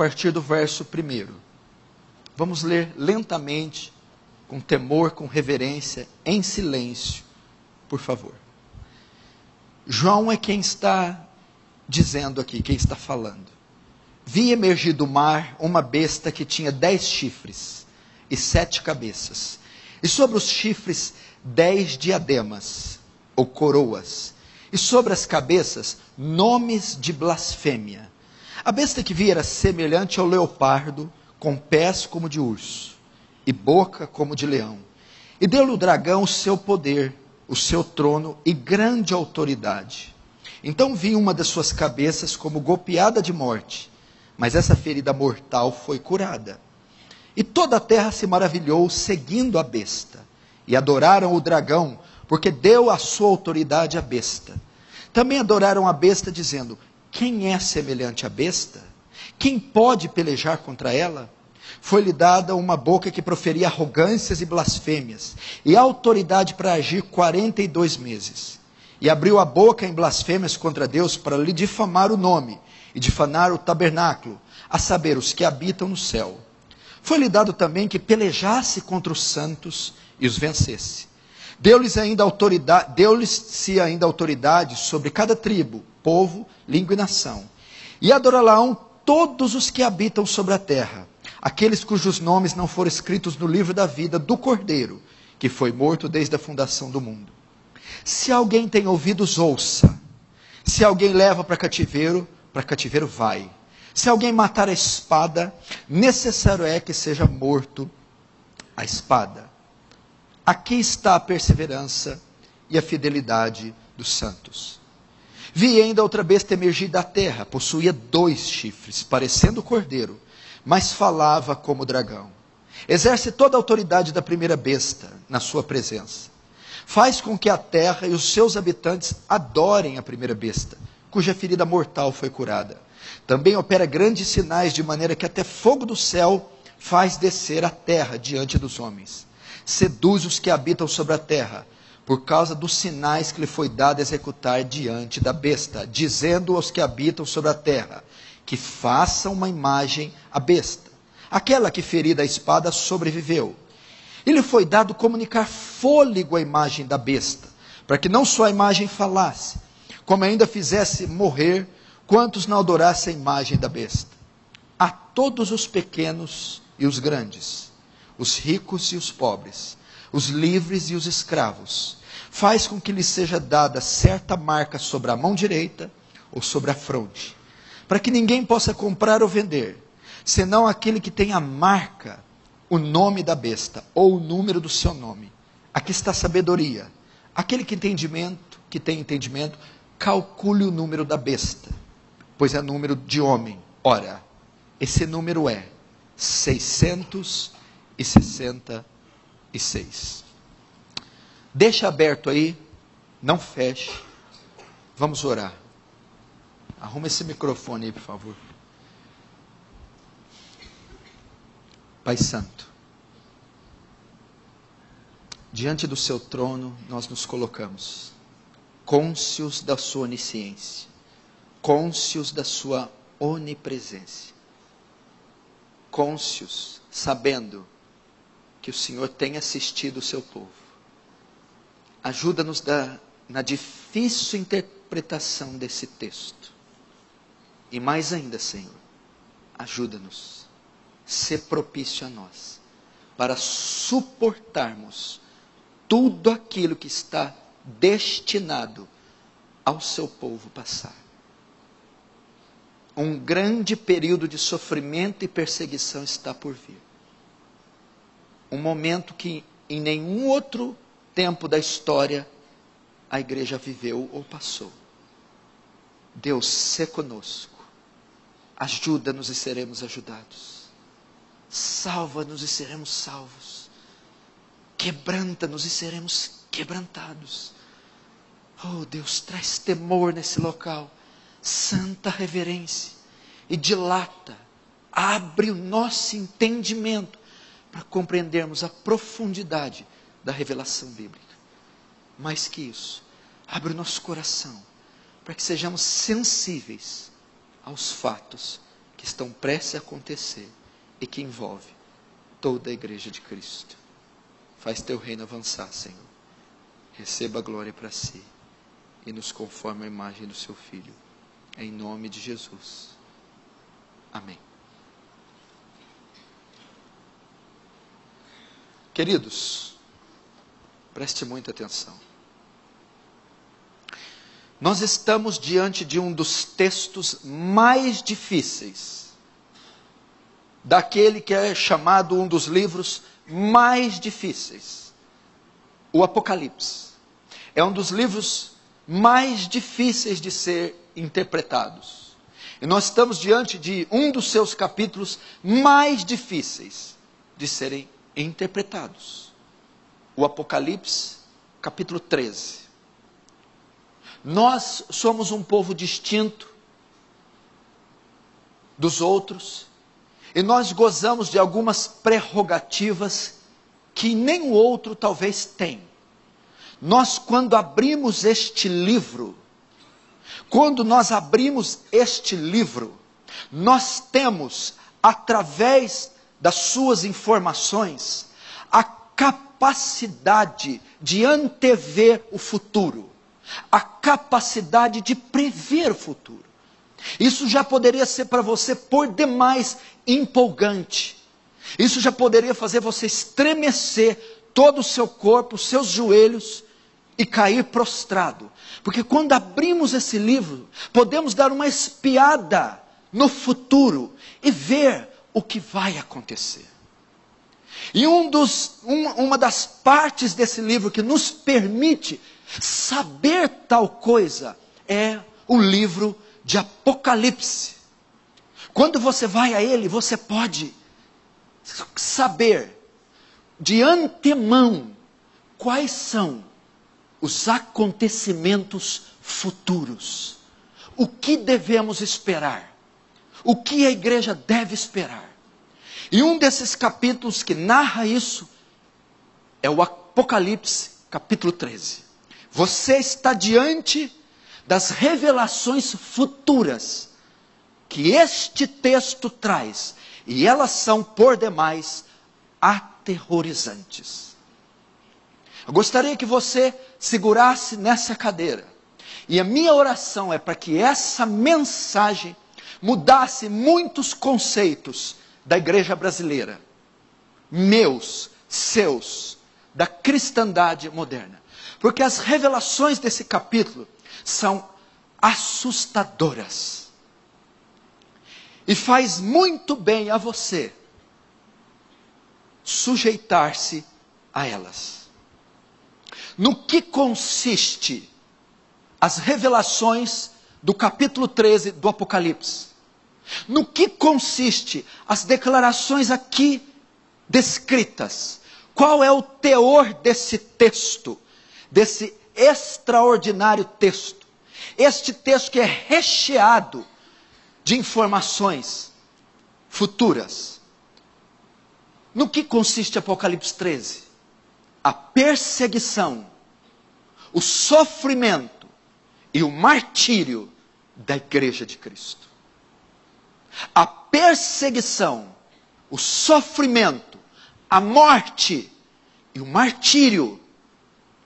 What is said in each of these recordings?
partir do verso 1. Vamos ler lentamente, com temor, com reverência, em silêncio, por favor. João é quem está dizendo aqui, quem está falando. Vi emergir do mar uma besta que tinha 10 chifres e 7 cabeças, e sobre os chifres 10 diademas, ou coroas, e sobre as cabeças nomes de blasfêmia. A besta que vi era semelhante ao leopardo, com pés como de urso, e boca como de leão. E deu-lhe o dragão o seu poder, o seu trono e grande autoridade. Então vi uma das suas cabeças como golpeada de morte, mas essa ferida mortal foi curada. E toda a terra se maravilhou seguindo a besta, e adoraram o dragão, porque deu a sua autoridade à besta. Também adoraram a besta, dizendo: quem é semelhante à besta? Quem pode pelejar contra ela? Foi-lhe dada uma boca que proferia arrogâncias e blasfêmias, e autoridade para agir 42 meses. E abriu a boca em blasfêmias contra Deus para lhe difamar o nome, e difamar o tabernáculo, a saber, os que habitam no céu. Foi-lhe dado também que pelejasse contra os santos e os vencesse. Deu-se ainda autoridade sobre cada tribo, povo, língua e nação. E adorá-lo-ão todos os que habitam sobre a terra, aqueles cujos nomes não foram escritos no livro da vida do Cordeiro, que foi morto desde a fundação do mundo. Se alguém tem ouvidos, ouça. Se alguém leva para cativeiro vai. Se alguém matar a espada, necessário é que seja morto a espada. Aqui está a perseverança e a fidelidade dos santos. Vi ainda outra besta emergir da terra, possuía 2 chifres, parecendo cordeiro, mas falava como dragão. Exerce toda a autoridade da primeira besta na sua presença. Faz com que a terra e os seus habitantes adorem a primeira besta, cuja ferida mortal foi curada. Também opera grandes sinais, de maneira que até fogo do céu faz descer a terra diante dos homens. Seduz os que habitam sobre a terra, por causa dos sinais que lhe foi dado executar diante da besta, dizendo aos que habitam sobre a terra, que façam uma imagem à besta, aquela que ferida a espada sobreviveu. E lhe foi dado comunicar fôlego à imagem da besta, para que não só a imagem falasse, como ainda fizesse morrer quantos não adorassem a imagem da besta. A todos os pequenos e os grandes, os ricos e os pobres, os livres e os escravos, faz com que lhes seja dada certa marca sobre a mão direita ou sobre a fronte, para que ninguém possa comprar ou vender, senão aquele que tem a marca, o nome da besta, ou o número do seu nome. Aqui está a sabedoria. Aquele que tem entendimento, calcule o número da besta, pois é número de homem. Ora, esse número é 666. Deixa aberto aí, não feche. Vamos orar. Arruma esse microfone aí, por favor. Pai Santo, diante do seu trono nós nos colocamos, cônscios da sua onisciência, cônscios da sua onipresença, cônscios, sabendo que o Senhor tem assistido o seu povo. Ajuda-nos na difícil interpretação desse texto. E mais ainda, Senhor, ajuda-nos, ser propício a nós, para suportarmos tudo aquilo que está destinado ao seu povo passar. Um grande período de sofrimento e perseguição está por vir. Um momento que em nenhum outro tempo da história a igreja viveu ou passou. Deus, sê conosco. Ajuda-nos e seremos ajudados. Salva-nos e seremos salvos. Quebranta-nos e seremos quebrantados. Oh Deus, traz temor nesse local. Santa reverência. E dilata, abre o nosso entendimento para compreendermos a profundidade da revelação bíblica. Mais que isso, abre o nosso coração para que sejamos sensíveis aos fatos que estão prestes a acontecer e que envolve toda a igreja de Cristo. Faz teu reino avançar, Senhor. Receba a glória para si e nos conforme a imagem do seu Filho. Em nome de Jesus. Amém. Queridos, preste muita atenção. Nós estamos diante de um dos textos mais difíceis, daquele que é chamado um dos livros mais difíceis, o Apocalipse. É um dos livros mais difíceis de ser interpretados. E nós estamos diante de um dos seus capítulos mais difíceis de serem interpretados. O Apocalipse, capítulo 13. Nós somos um povo distinto dos outros, e nós gozamos de algumas prerrogativas que nem o outro talvez tem. Nós, quando abrimos este livro, nós temos, através das suas informações, a capacidade de antever o futuro, a capacidade de prever o futuro. Isso já poderia ser para você por demais empolgante. Isso já poderia fazer você estremecer todo o seu corpo, os seus joelhos e cair prostrado. Porque quando abrimos esse livro, podemos dar uma espiada no futuro e ver o que vai acontecer. E uma das partes desse livro que nos permite saber tal coisa é o livro de Apocalipse. Quando você vai a ele, você pode saber de antemão quais são os acontecimentos futuros. O que devemos esperar? O que a igreja deve esperar? E um desses capítulos que narra isso é o Apocalipse, capítulo 13. Você está diante das revelações futuras que este texto traz, e elas são por demais aterrorizantes. Eu gostaria que você segurasse nessa cadeira, e a minha oração é para que essa mensagem mudasse muitos conceitos da igreja brasileira, meus, seus, da cristandade moderna. Porque as revelações desse capítulo são assustadoras. E faz muito bem a você sujeitar-se a elas. No que consiste as revelações do capítulo 13 do Apocalipse? No que consiste as declarações aqui descritas? Qual é o teor desse texto? Desse extraordinário texto. Este texto que é recheado de informações futuras. No que consiste Apocalipse 13? A perseguição, o sofrimento e o martírio da igreja de Cristo. A perseguição, o sofrimento, a morte e o martírio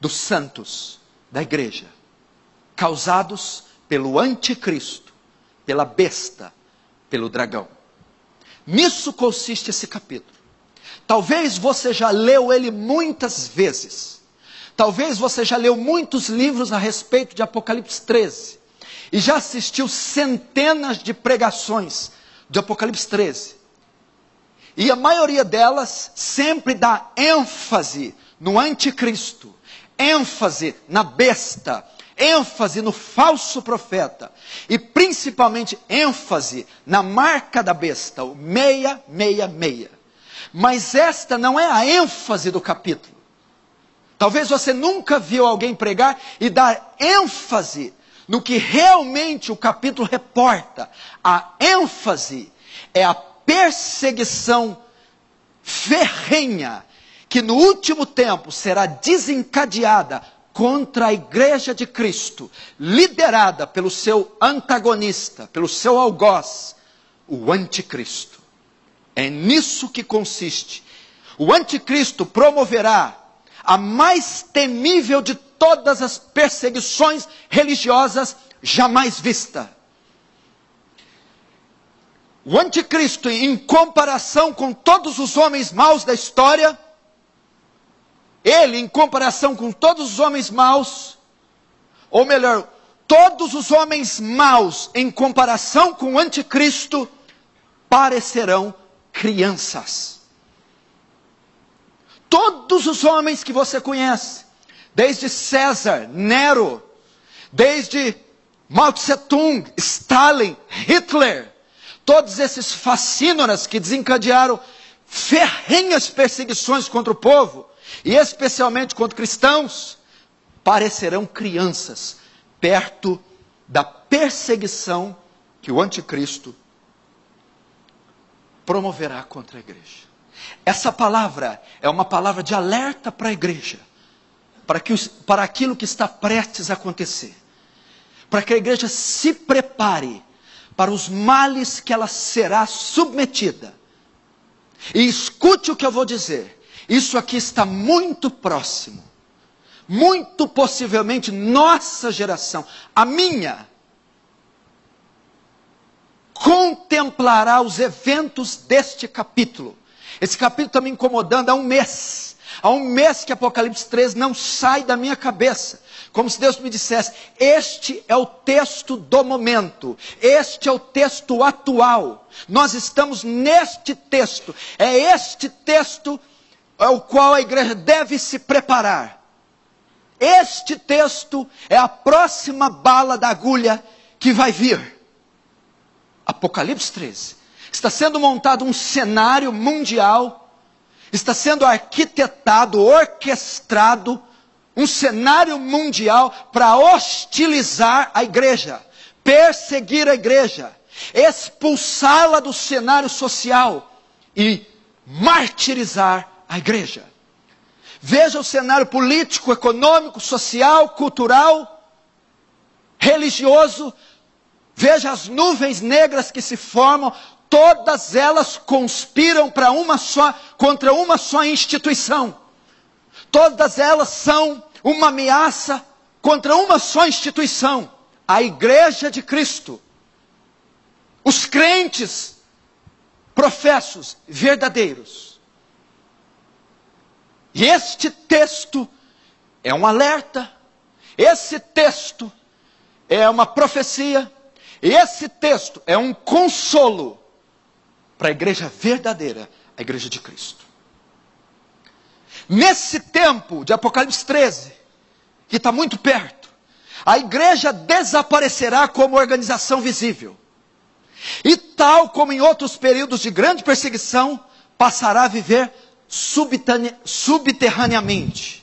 dos santos da igreja, causados pelo anticristo, pela besta, pelo dragão. Nisso consiste esse capítulo. Talvez você já leu ele muitas vezes. Talvez você já leu muitos livros a respeito de Apocalipse 13. E já assistiu centenas de pregações de Apocalipse 13. E a maioria delas sempre dá ênfase no anticristo, ênfase na besta, ênfase no falso profeta e principalmente ênfase na marca da besta, o 666. Mas esta não é a ênfase do capítulo. Talvez você nunca viu alguém pregar e dar ênfase no que realmente o capítulo reporta. A ênfase é a perseguição ferrenha que no último tempo será desencadeada contra a igreja de Cristo, liderada pelo seu antagonista, pelo seu algoz, o anticristo. É nisso que consiste. O anticristo promoverá a mais temível de todas as perseguições religiosas jamais vista. O anticristo, em comparação com todos os homens maus da história, ele, em comparação com todos os homens maus, ou melhor, todos os homens maus, em comparação com o anticristo, parecerão crianças. Todos os homens que você conhece, desde César, Nero, desde Mao Tse Tung, Stalin, Hitler, todos esses fascínoras que desencadearam ferrenhas perseguições contra o povo, e especialmente contra cristãos, parecerão crianças perto da perseguição que o anticristo promoverá contra a igreja. Essa palavra é uma palavra de alerta para a igreja, para aquilo que está prestes a acontecer, para que a igreja se prepare para os males que ela será submetida. E escute o que eu vou dizer, isso aqui está muito próximo, muito possivelmente nossa geração, a minha, contemplará os eventos deste capítulo. Esse capítulo está me incomodando há um mês. Há um mês que Apocalipse 13 não sai da minha cabeça. Como se Deus me dissesse, este é o texto do momento. Este é o texto atual. Nós estamos neste texto. É este texto ao qual a igreja deve se preparar. Este texto é a próxima bala da agulha que vai vir. Apocalipse 13. Está sendo montado um cenário mundial, está sendo arquitetado, orquestrado, um cenário mundial para hostilizar a igreja, perseguir a igreja, expulsá-la do cenário social e martirizar a igreja. Veja o cenário político, econômico, social, cultural, religioso. Veja as nuvens negras que se formam. Todas elas conspiram contra uma só instituição. Todas elas são uma ameaça contra uma só instituição. A igreja de Cristo. Os crentes professos verdadeiros. E este texto é um alerta. Esse texto é uma profecia. Esse texto é um consolo para a igreja verdadeira, a igreja de Cristo. Nesse tempo de Apocalipse 13, que está muito perto, a igreja desaparecerá como organização visível. E tal como em outros períodos de grande perseguição, passará a viver subterraneamente.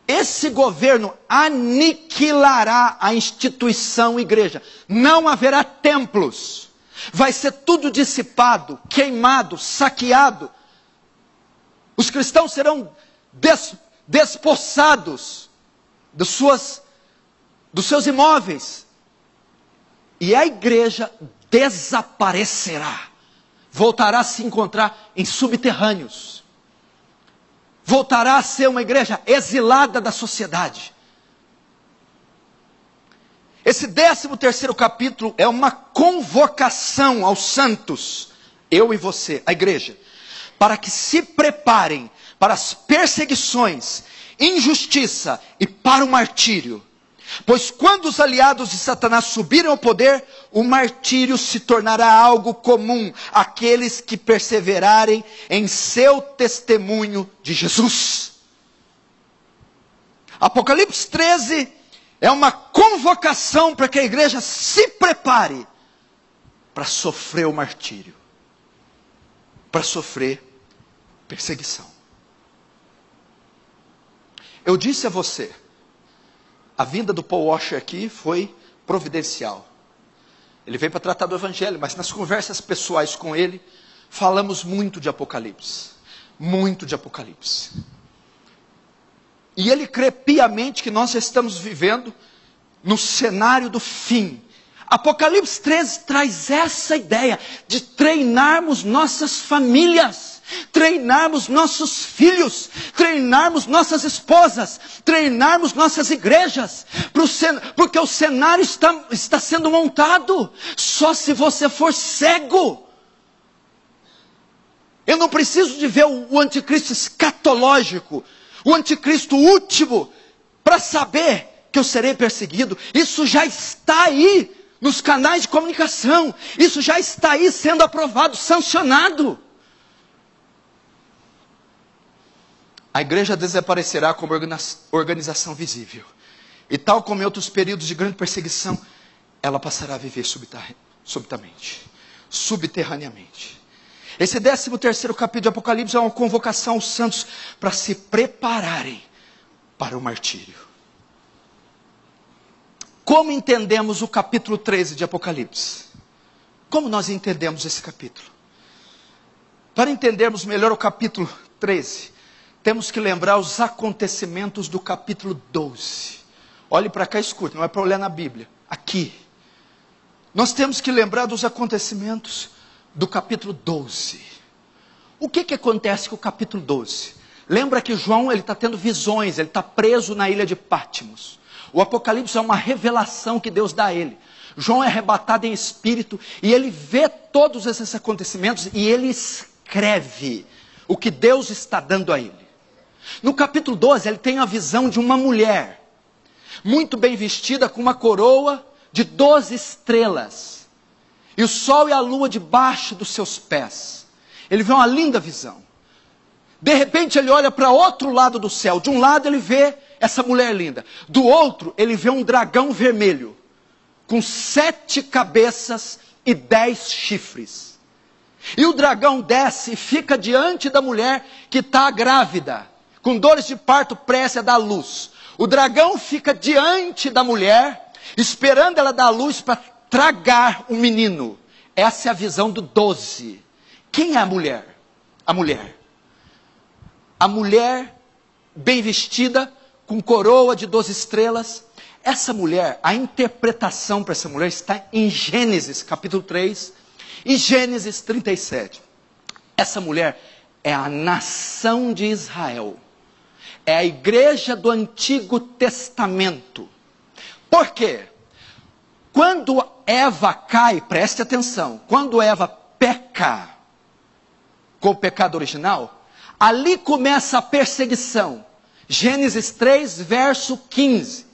Esse governo aniquilará a instituição igreja. Não haverá templos. Vai ser tudo dissipado, queimado, saqueado. Os cristãos serão despossados dos seus imóveis. E a igreja desaparecerá. Voltará a se encontrar em subterrâneos. Voltará a ser uma igreja exilada da sociedade. Esse 13º capítulo é uma convocação aos santos, eu e você, a igreja, para que se preparem para as perseguições, injustiça e para o martírio. Pois quando os aliados de Satanás subirem ao poder, o martírio se tornará algo comum àqueles que perseverarem em seu testemunho de Jesus. Apocalipse 13 é uma convocação para que a igreja se prepare para sofrer o martírio, para sofrer perseguição. Eu disse a você, a vinda do Paul Washer aqui foi providencial. Ele veio para tratar do Evangelho, mas nas conversas pessoais com ele, falamos muito de Apocalipse. Muito de Apocalipse. E ele crê piamente que nós já estamos vivendo no cenário do fim. Apocalipse 13 traz essa ideia de treinarmos nossas famílias, treinarmos nossos filhos, treinarmos nossas esposas, treinarmos nossas igrejas, porque o cenário está sendo montado, só se você for cego. Eu não preciso de ver o anticristo escatológico, o anticristo último, para saber que eu serei perseguido. Isso já está aí nos canais de comunicação, isso já está aí sendo aprovado, sancionado. A igreja desaparecerá como organização visível. E tal como em outros períodos de grande perseguição, ela passará a viver subitamente, subterraneamente. Esse 13º capítulo de Apocalipse é uma convocação aos santos para se prepararem para o martírio. Como entendemos o capítulo 13 de Apocalipse? Como nós entendemos esse capítulo? Para entendermos melhor o capítulo 13, temos que lembrar os acontecimentos do capítulo 12. Olhe para cá e escute, não é para olhar na Bíblia. Aqui. Nós temos que lembrar dos acontecimentos do capítulo 12. O que acontece com o capítulo 12? Lembra que João está tendo visões, ele está preso na ilha de Patmos. O Apocalipse é uma revelação que Deus dá a ele. João é arrebatado em espírito e ele vê todos esses acontecimentos e ele escreve o que Deus está dando a ele. No capítulo 12, ele tem a visão de uma mulher, muito bem vestida, com uma coroa de 12 estrelas. E o sol e a lua debaixo dos seus pés. Ele vê uma linda visão. De repente ele olha para outro lado do céu. De um lado ele vê essa mulher linda. Do outro ele vê um dragão vermelho, com 7 cabeças e 10 chifres. E o dragão desce e fica diante da mulher que está grávida, com dores de parto prestes a dar luz. O dragão fica diante da mulher, esperando ela dar luz para tragar o menino. Essa é a visão do 12. Quem é a mulher? A mulher. A mulher bem vestida, com coroa de 12 estrelas. Essa mulher, a interpretação para essa mulher está em Gênesis capítulo 3 e Gênesis 37. Essa mulher é a nação de Israel. É a igreja do Antigo Testamento. Por quê? Quando Eva cai, preste atenção, quando Eva peca com o pecado original, ali começa a perseguição. Gênesis 3, verso 15.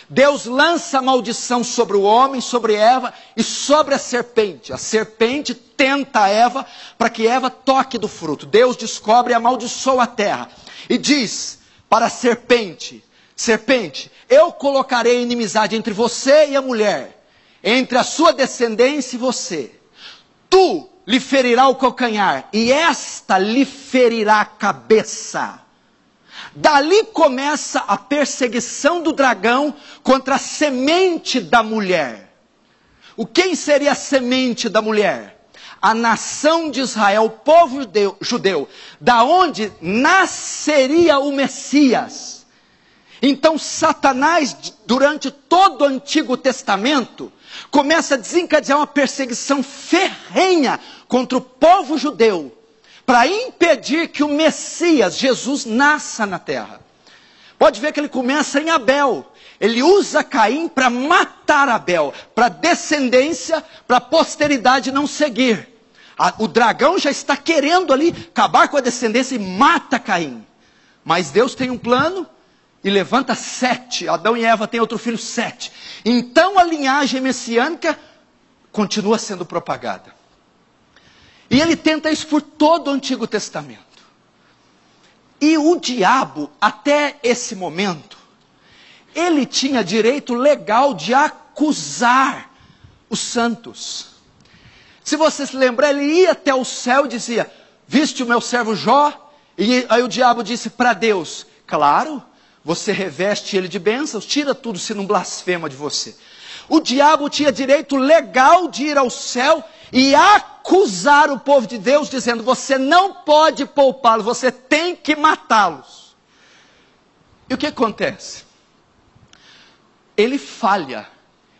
Deus lança a maldição sobre o homem, sobre Eva e sobre a serpente. A serpente tenta Eva para que Eva toque do fruto. Deus descobre e amaldiçoa a terra. E diz para a serpente: serpente, eu colocarei inimizade entre você e a mulher, entre a sua descendência e você. Tu lhe ferirá o calcanhar, e esta lhe ferirá a cabeça. Dali começa a perseguição do dragão contra a semente da mulher. Quem seria a semente da mulher? A nação de Israel, o povo judeu, da onde nasceria o Messias. Então Satanás, durante todo o Antigo Testamento, começa a desencadear uma perseguição ferrenha contra o povo judeu, para impedir que o Messias, Jesus, nasça na terra. Pode ver que ele começa em Abel. Ele usa Caim para matar Abel, para descendência, para a posteridade não seguir. O dragão já está querendo ali acabar com a descendência e mata Caim. Mas Deus tem um plano e levanta 7. Adão e Eva têm outro filho, 7. Então a linhagem messiânica continua sendo propagada. E ele tenta isso por todo o Antigo Testamento. E o diabo, até esse momento, ele tinha direito legal de acusar os santos. Se você se lembrar, ele ia até o céu e dizia: viste o meu servo Jó? E aí o diabo disse para Deus: claro, você reveste ele de bênçãos, tira tudo se não blasfema de você. O diabo tinha direito legal de ir ao céu e acusar o povo de Deus, dizendo: você não pode poupá-los, você tem que matá-los. E o que acontece? Ele falha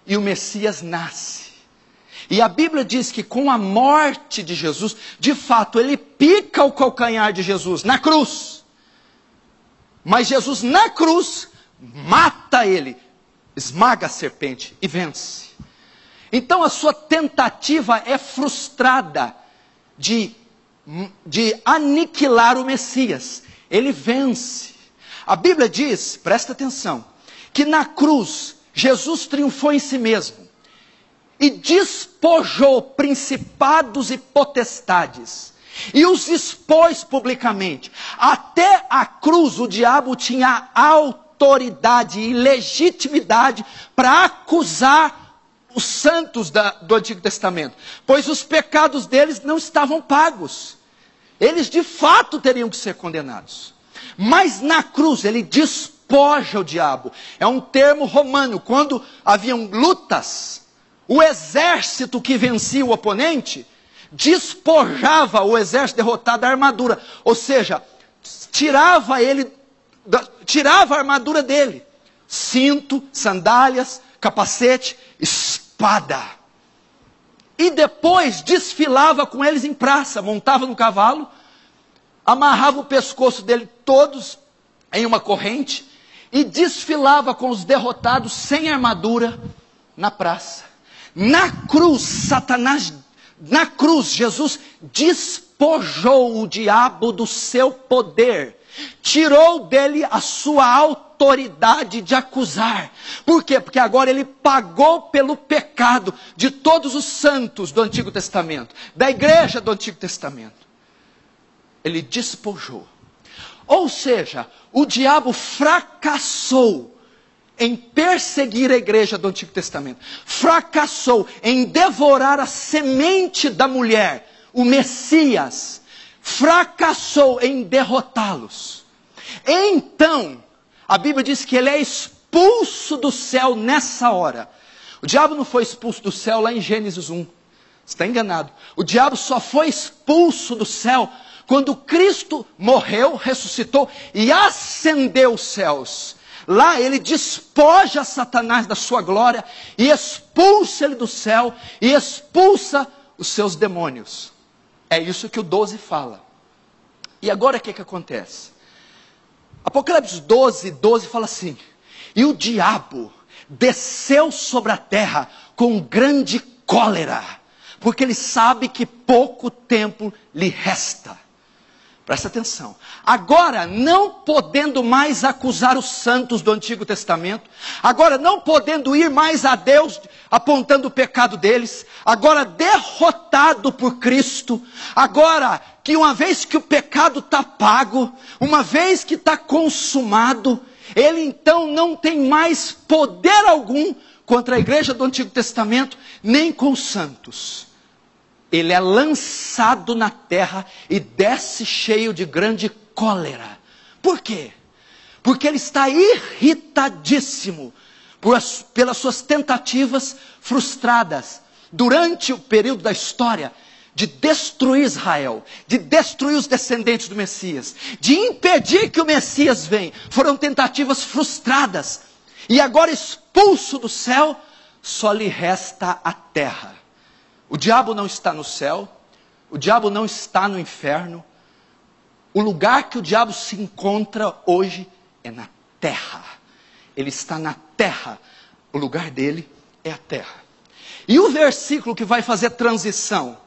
e o Messias nasce. E a Bíblia diz que com a morte de Jesus, de fato, ele pica o calcanhar de Jesus na cruz. Mas Jesus na cruz mata ele, esmaga a serpente e vence. Então a sua tentativa é frustrada de aniquilar o Messias. Ele vence. A Bíblia diz, presta atenção, que na cruz Jesus triunfou em si mesmo e despojou principados e potestades e os expôs publicamente. Até a cruz o diabo tinha autoridade e legitimidade para acusar os santos do Antigo Testamento, pois os pecados deles não estavam pagos. Eles de fato teriam que ser condenados. Mas na cruz ele despoja o diabo. É um termo romano. Quando haviam lutas, o exército que vencia o oponente despojava o exército derrotado da armadura. Ou seja, tirava a armadura dele. Cinto, sandálias, capacete, espada. E depois desfilava com eles em praça, montava no cavalo, amarrava o pescoço dele todos em uma corrente e desfilava com os derrotados sem armadura na praça. Na cruz, Jesus despojou o diabo do seu poder, tirou dele a sua autoridade de acusar. Por quê? Porque agora ele pagou pelo pecado de todos os santos do Antigo Testamento, da igreja do Antigo Testamento. Ele despojou. Ou seja, o diabo fracassou em perseguir a igreja do Antigo Testamento. Fracassou em devorar a semente da mulher, o Messias. Fracassou em derrotá-los. Então, a Bíblia diz que ele é expulso do céu nessa hora. O diabo não foi expulso do céu lá em Gênesis 1. Você está enganado. O diabo só foi expulso do céu quando Cristo morreu, ressuscitou e ascendeu os céus. Lá ele despoja Satanás da sua glória e expulsa ele do céu e expulsa os seus demônios. É isso que o 12 fala. E agora o que acontece? Apocalipse 12 fala assim: e o diabo desceu sobre a terra com grande cólera, porque ele sabe que pouco tempo lhe resta. Presta atenção. Agora, não podendo mais acusar os santos do Antigo Testamento, agora não podendo ir mais a Deus apontando o pecado deles, agora derrotado por Cristo, agora que uma vez que o pecado está pago, uma vez que está consumado, ele então não tem mais poder algum contra a igreja do Antigo Testamento, nem com os santos. Ele é lançado na terra e desce cheio de grande cólera. Por quê? Porque ele está irritadíssimo pelas suas tentativas frustradas durante o período da história de destruir Israel, de destruir os descendentes do Messias, de impedir que o Messias venha. Foram tentativas frustradas. E agora, expulso do céu, só lhe resta a terra. O diabo não está no céu, o diabo não está no inferno. O lugar que o diabo se encontra hoje é na terra. Ele está na terra, o lugar dele é a terra. E o versículo que vai fazer transição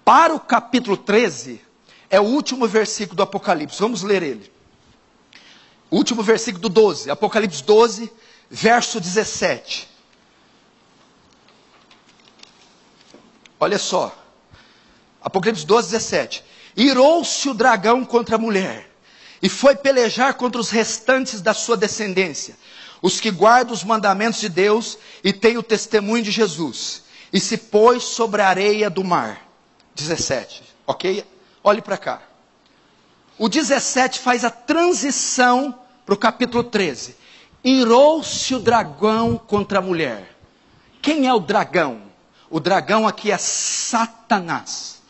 para o capítulo 13 é o último versículo do Apocalipse. Vamos ler ele. O último versículo do 12, Apocalipse 12, verso 17. Olha só, Apocalipse 12, 17. Irou-se o dragão contra a mulher, e foi pelejar contra os restantes da sua descendência, os que guardam os mandamentos de Deus e têm o testemunho de Jesus, e se pôs sobre a areia do mar. 17, ok? Olhe para cá. O 17 faz a transição para o capítulo 13. Irou-se o dragão contra a mulher. Quem é o dragão? O dragão aqui é Satanás.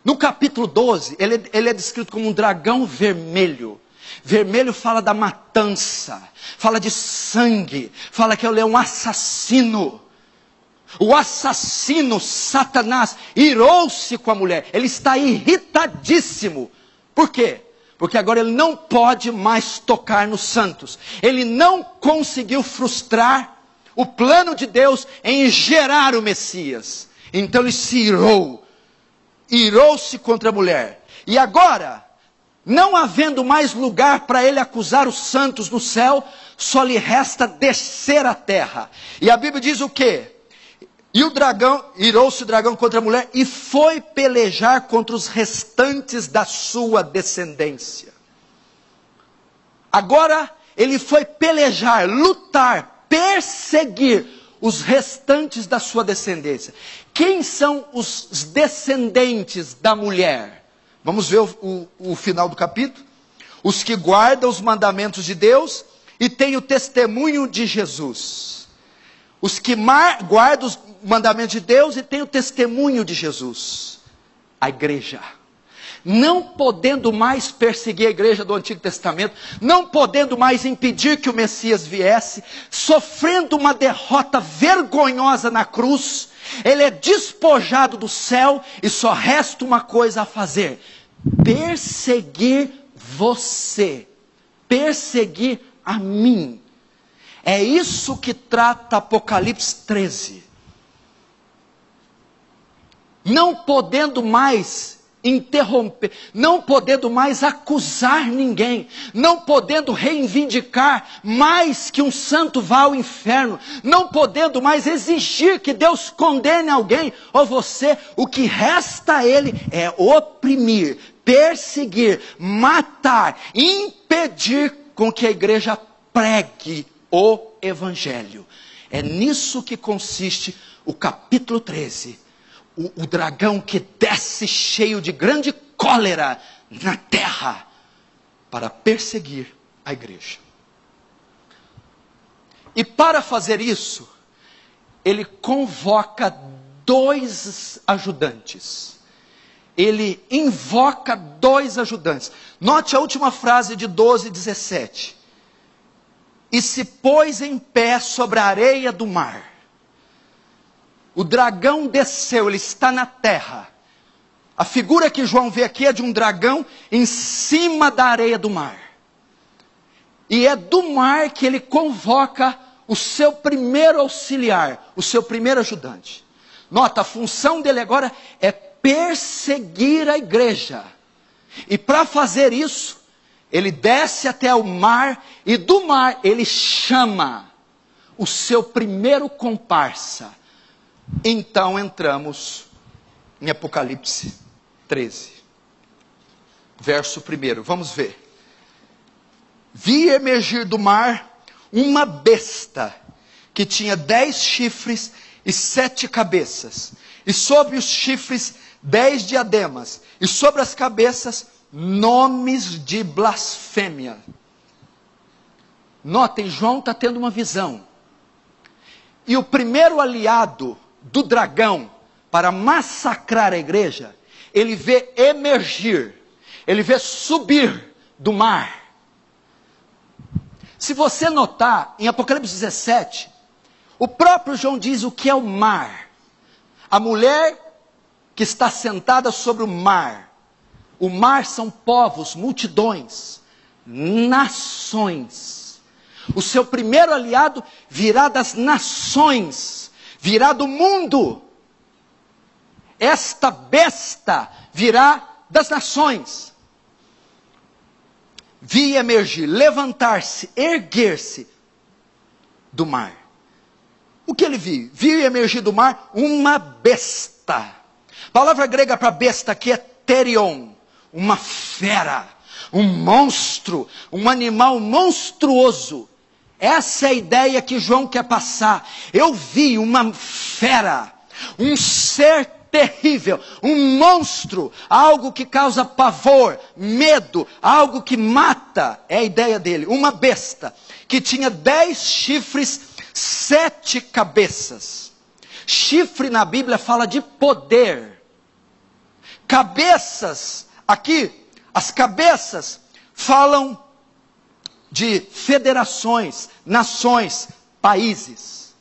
No capítulo 12, ele é descrito como um dragão vermelho. Vermelho fala da matança, fala de sangue, fala que ele é um assassino. O assassino Satanás irou-se com a mulher. Ele está irritadíssimo. Por quê? Porque agora ele não pode mais tocar nos santos. Ele não conseguiu frustrar o plano de Deus em gerar o Messias. Então ele se irou. Irou-se contra a mulher. E agora, não havendo mais lugar para ele acusar os santos no céu, só lhe resta descer à terra. E a Bíblia diz o quê? E o dragão, irou-se o dragão contra a mulher e foi pelejar contra os restantes da sua descendência. Agora ele foi pelejar, lutar, perseguir os restantes da sua descendência. Quem são os descendentes da mulher? Vamos ver o final do capítulo. Os que guardam os mandamentos de Deus e têm o testemunho de Jesus. Os que guardam os mandamentos de Deus e têm o testemunho de Jesus. A igreja. Não podendo mais perseguir a igreja do Antigo Testamento, não podendo mais impedir que o Messias viesse, sofrendo uma derrota vergonhosa na cruz, ele é despojado do céu e só resta uma coisa a fazer: perseguir você, perseguir a mim. É isso que trata Apocalipse 13. Não podendo mais interromper, não podendo mais acusar ninguém, não podendo reivindicar mais que um santo vá ao inferno, não podendo mais exigir que Deus condene alguém ou você, o que resta a ele é oprimir, perseguir, matar, impedir com que a igreja pregue o Evangelho. É nisso que consiste o capítulo 13. O dragão que desce cheio de grande cólera na terra para perseguir a igreja. E para fazer isso, ele convoca 2 ajudantes. Ele invoca 2 ajudantes. Note a última frase de 12:17. E se pôs em pé sobre a areia do mar. O dragão desceu, ele está na terra. A figura que João vê aqui é de um dragão em cima da areia do mar. E é do mar que ele convoca o seu primeiro auxiliar, o seu primeiro ajudante. Nota, a função dele agora é perseguir a igreja. E para fazer isso, ele desce até o mar e do mar ele chama o seu primeiro comparsa. Então entramos em Apocalipse 13, verso 1, vamos ver. Vi emergir do mar uma besta, que tinha 10 chifres e 7 cabeças, e sobre os chifres 10 diademas, e sobre as cabeças nomes de blasfêmia. Notem, João está tendo uma visão. E o primeiro aliado do dragão para massacrar a igreja, ele vê emergir, ele vê subir do mar. Se você notar, em Apocalipse 17, o próprio João diz o que é o mar. A mulher que está sentada sobre o mar. O mar são povos, multidões, nações. O seu primeiro aliado virá das nações, virá do mundo. Esta besta virá das nações. Vi emergir, levantar-se, erguer-se do mar. O que ele viu? Viu emergir do mar uma besta. A palavra grega para besta aqui é terion, uma fera, um monstro, um animal monstruoso. Essa é a ideia que João quer passar. Eu vi uma fera, um ser terrível, um monstro, algo que causa pavor, medo, algo que mata, é a ideia dele. Uma besta, que tinha 10 chifres, 7 cabeças. Chifre na Bíblia fala de poder. Cabeças, aqui, as cabeças falam de federações, nações, países.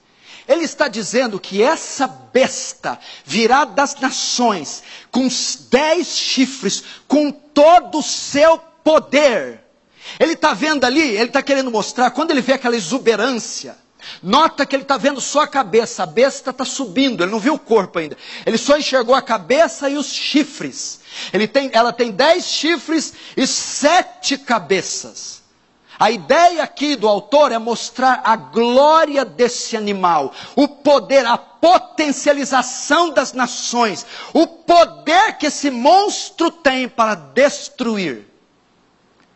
Ele está dizendo que essa besta virá das nações, com os 10 chifres, com todo o seu poder. Ele está vendo ali, ele está querendo mostrar, quando ele vê aquela exuberância, nota que ele está vendo só a cabeça, a besta está subindo, ele não viu o corpo ainda. Ele só enxergou a cabeça e os chifres. Ela tem 10 chifres e 7 cabeças. A ideia aqui do autor é mostrar a glória desse animal, o poder, a potencialização das nações, o poder que esse monstro tem para destruir.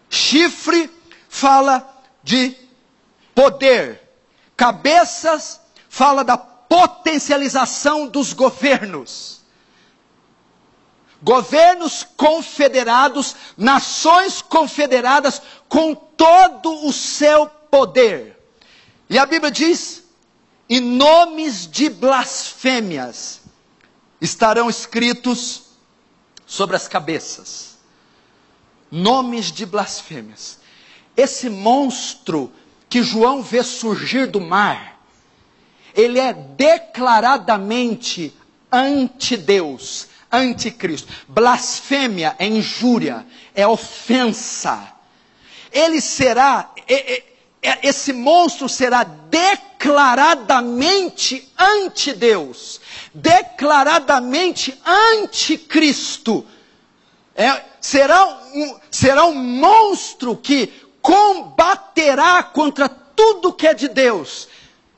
Chifre fala de poder, cabeças fala da potencialização dos governos. Governos confederados, nações confederadas com todo o seu poder. E a Bíblia diz, e nomes de blasfêmias estarão escritos sobre as cabeças. Nomes de blasfêmias. Esse monstro que João vê surgir do mar, ele é declaradamente anti-Deus, anticristo. Blasfêmia é injúria, é ofensa. Ele será, esse monstro será declaradamente anti-Deus, declaradamente anticristo. Será um monstro que combaterá contra tudo que é de Deus.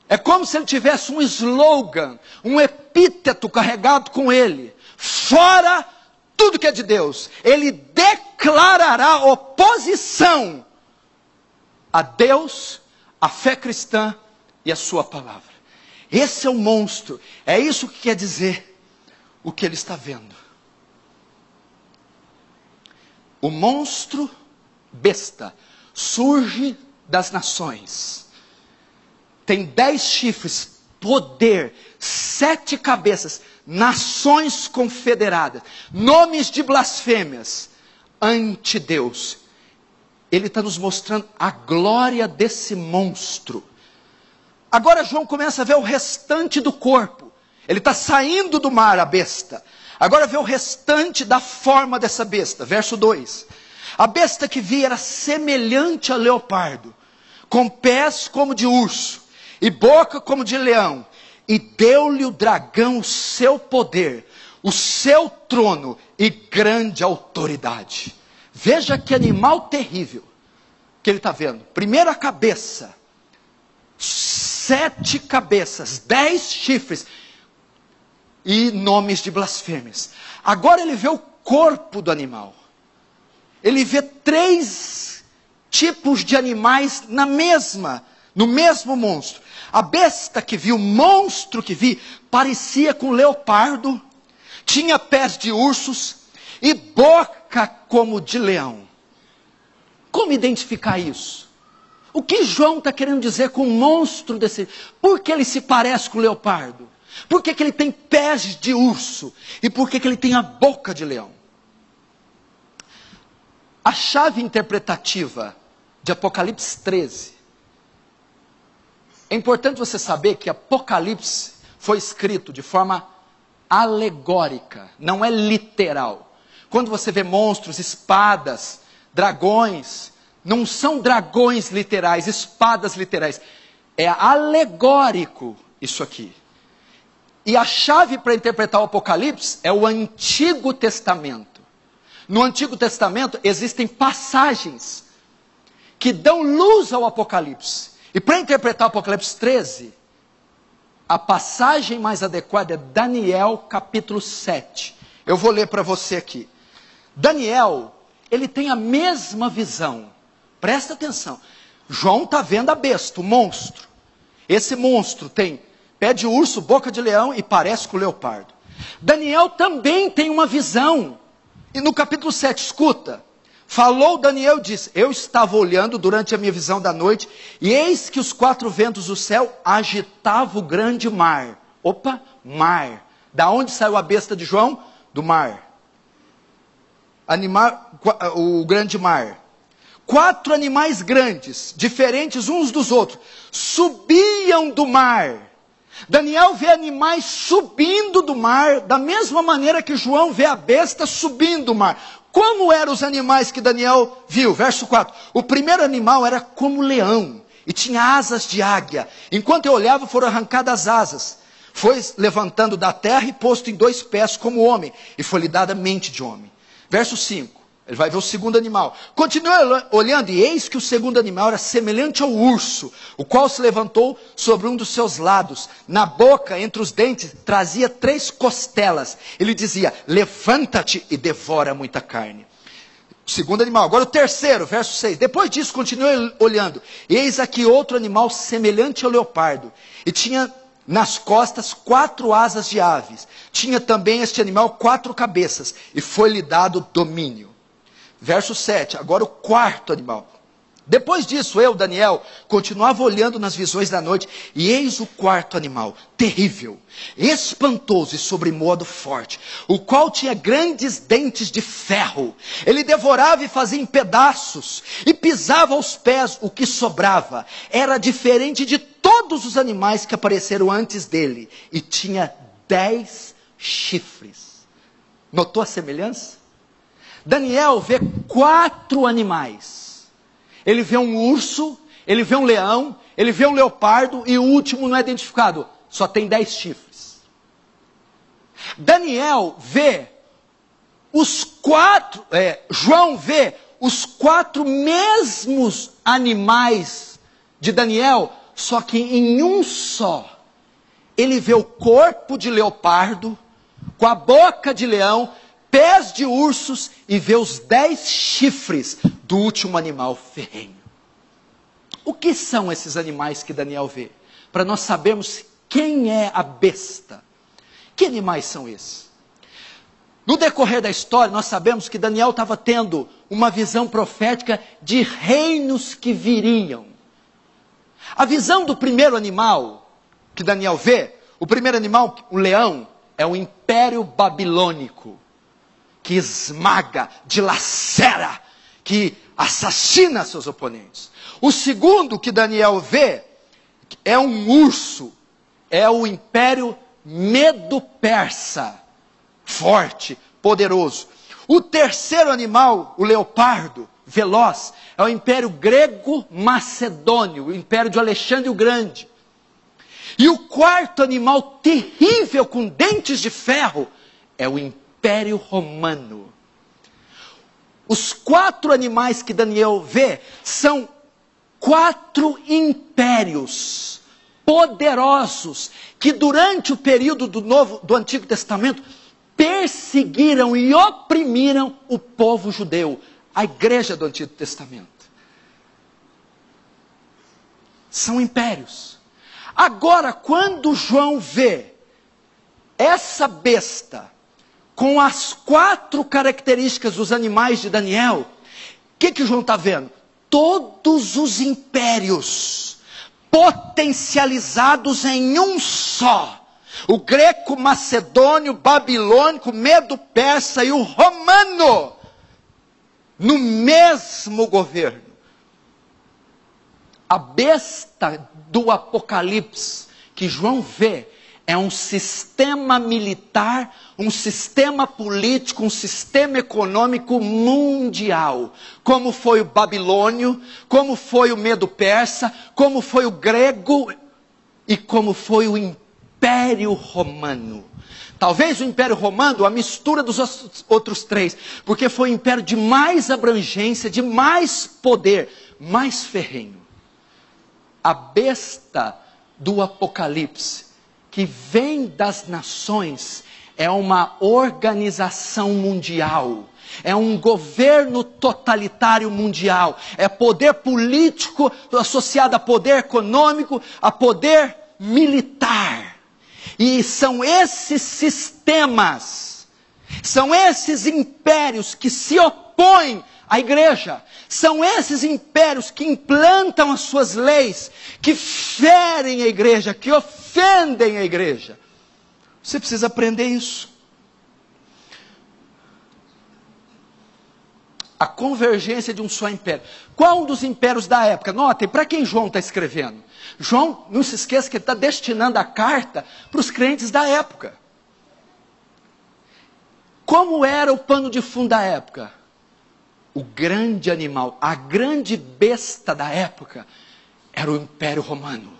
É como se ele tivesse um slogan, um epíteto carregado com ele. Fora tudo que é de Deus. Ele declarará oposição a Deus, a fé cristã e a sua palavra. Esse é o monstro. É isso que quer dizer o que ele está vendo. O monstro besta surge das nações. Tem 10 chifres, poder, 7 cabeças, nações confederadas, nomes de blasfêmias, ante Deus. Ele está nos mostrando a glória desse monstro. Agora João começa a ver o restante do corpo. Ele está saindo do mar, a besta. Agora vê o restante da forma dessa besta. Verso 2. A besta que vi era semelhante a leopardo, com pés como de urso, e boca como de leão. E deu-lhe o dragão o seu poder, o seu trono e grande autoridade. Veja que animal terrível que ele está vendo. Primeiro a cabeça, 7 cabeças, 10 chifres e nomes de blasfêmias. Agora ele vê o corpo do animal. Ele vê 3 tipos de animais no mesmo monstro. A besta que vi, o monstro que vi, parecia com leopardo, tinha pés de ursos e boca como de leão. Como identificar isso? O que João está querendo dizer com o monstro desse? Por que ele se parece com o leopardo? Por que ele tem pés de urso? E por que ele tem a boca de leão? A chave interpretativa de Apocalipse 13. É importante você saber que Apocalipse foi escrito de forma alegórica, não é literal. Quando você vê monstros, espadas, dragões, não são dragões literais, espadas literais. É alegórico isso aqui. E a chave para interpretar o Apocalipse é o Antigo Testamento. No Antigo Testamento existem passagens que dão luz ao Apocalipse. E para interpretar o Apocalipse 13, a passagem mais adequada é Daniel capítulo 7. Eu vou ler para você aqui. Daniel, ele tem a mesma visão. Presta atenção. João está vendo a besta, o monstro. Esse monstro tem pé de urso, boca de leão e parece com o leopardo. Daniel também tem uma visão. E no capítulo 7, escuta. Falou Daniel e disse, eu estava olhando durante a minha visão da noite, e eis que os 4 ventos do céu agitavam o grande mar. Opa, mar. Da onde saiu a besta de João? Do mar. O grande mar. 4 animais grandes, diferentes uns dos outros, subiam do mar. Daniel vê animais subindo do mar, da mesma maneira que João vê a besta subindo do mar. Como eram os animais que Daniel viu? Verso 4. O primeiro animal era como leão, e tinha asas de águia. Enquanto eu olhava, foram arrancadas as asas. Foi levantando da terra e posto em 2 pés como homem, e foi-lhe dada mente de homem. Verso 5. Ele vai ver o segundo animal. Continua olhando, e eis que o segundo animal era semelhante ao urso, o qual se levantou sobre um dos seus lados. Na boca, entre os dentes, trazia 3 costelas. Ele dizia: levanta-te e devora muita carne. O segundo animal. Agora o terceiro, verso 6. Depois disso, continua olhando. Eis aqui outro animal semelhante ao leopardo. E tinha nas costas 4 asas de aves. Tinha também este animal 4 cabeças. E foi-lhe dado domínio. Verso 7, agora o quarto animal. Depois disso, eu, Daniel, continuava olhando nas visões da noite, e eis o quarto animal, terrível, espantoso e sobremodo forte, o qual tinha grandes dentes de ferro. Ele devorava e fazia em pedaços, e pisava aos pés o que sobrava. Era diferente de todos os animais que apareceram antes dele, e tinha 10 chifres. Notou a semelhança? Daniel vê 4 animais. Ele vê um urso, ele vê um leão, ele vê um leopardo, e o último não é identificado. Só tem 10 chifres. Daniel vê os 4, João vê os 4 mesmos animais de Daniel, só que em um só. Ele vê o corpo de leopardo, com a boca de leão, pés de ursos, e vê os 10 chifres do último animal ferrenho. O que são esses animais que Daniel vê? Para nós sabermos quem é a besta. Que animais são esses? No decorrer da história, nós sabemos que Daniel estava tendo uma visão profética de reinos que viriam. A visão do primeiro animal que Daniel vê, o primeiro animal, o leão, é o Império Babilônico, que esmaga, dilacera, que assassina seus oponentes. O segundo que Daniel vê é um urso, é o Império Medo-Persa, forte, poderoso. O terceiro animal, o leopardo, veloz, é o Império Grego-Macedônio, o Império de Alexandre o Grande. E o quarto animal terrível, com dentes de ferro, é o Império Romano. Os 4 animais que Daniel vê são 4 impérios poderosos que durante o período do Antigo Testamento perseguiram e oprimiram o povo judeu, a igreja do Antigo Testamento. São impérios. Agora, quando João vê essa besta com as 4 características dos animais de Daniel, o que João está vendo? Todos os impérios potencializados em um só. O greco, macedônio, babilônico, medo-persa e o romano, no mesmo governo. A besta do Apocalipse que João vê é um sistema militar, um sistema político, um sistema econômico mundial. Como foi o babilônio, como foi o medo-persa, como foi o grego e como foi o Império Romano. Talvez o Império Romano, a mistura dos outros 3, porque foi o império de mais abrangência, de mais poder, mais ferrenho. A besta do Apocalipse, que vem das nações, é uma organização mundial, é um governo totalitário mundial, é poder político associado a poder econômico, a poder militar. E são esses sistemas, são esses impérios que se opõem à igreja, são esses impérios que implantam as suas leis, que ferem a igreja, que ofendem a igreja. Você precisa aprender isso. a convergência de um só império. Qual um dos impérios da época? Notem, para quem João está escrevendo? João, não se esqueça que ele está destinando a carta para os crentes da época. Como era o pano de fundo da época? O grande animal, a grande besta da época, era o Império Romano.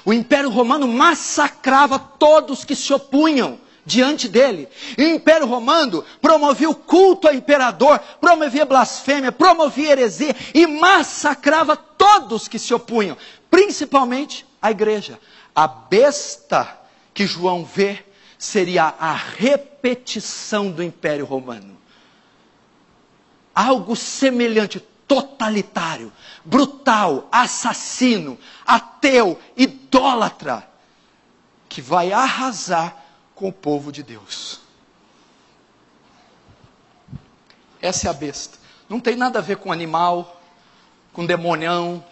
O Império Romano massacrava todos que se opunham diante dele. E o Império Romano promovia o culto ao imperador, promovia blasfêmia, promovia heresia e massacrava todos que se opunham, principalmente a igreja. A besta que João vê seria a repetição do Império Romano. Algo semelhante, totalitário, brutal, assassino, ateu, idólatra, que vai arrasar com o povo de Deus. Essa é a besta. Não tem nada a ver com animal, com demonião.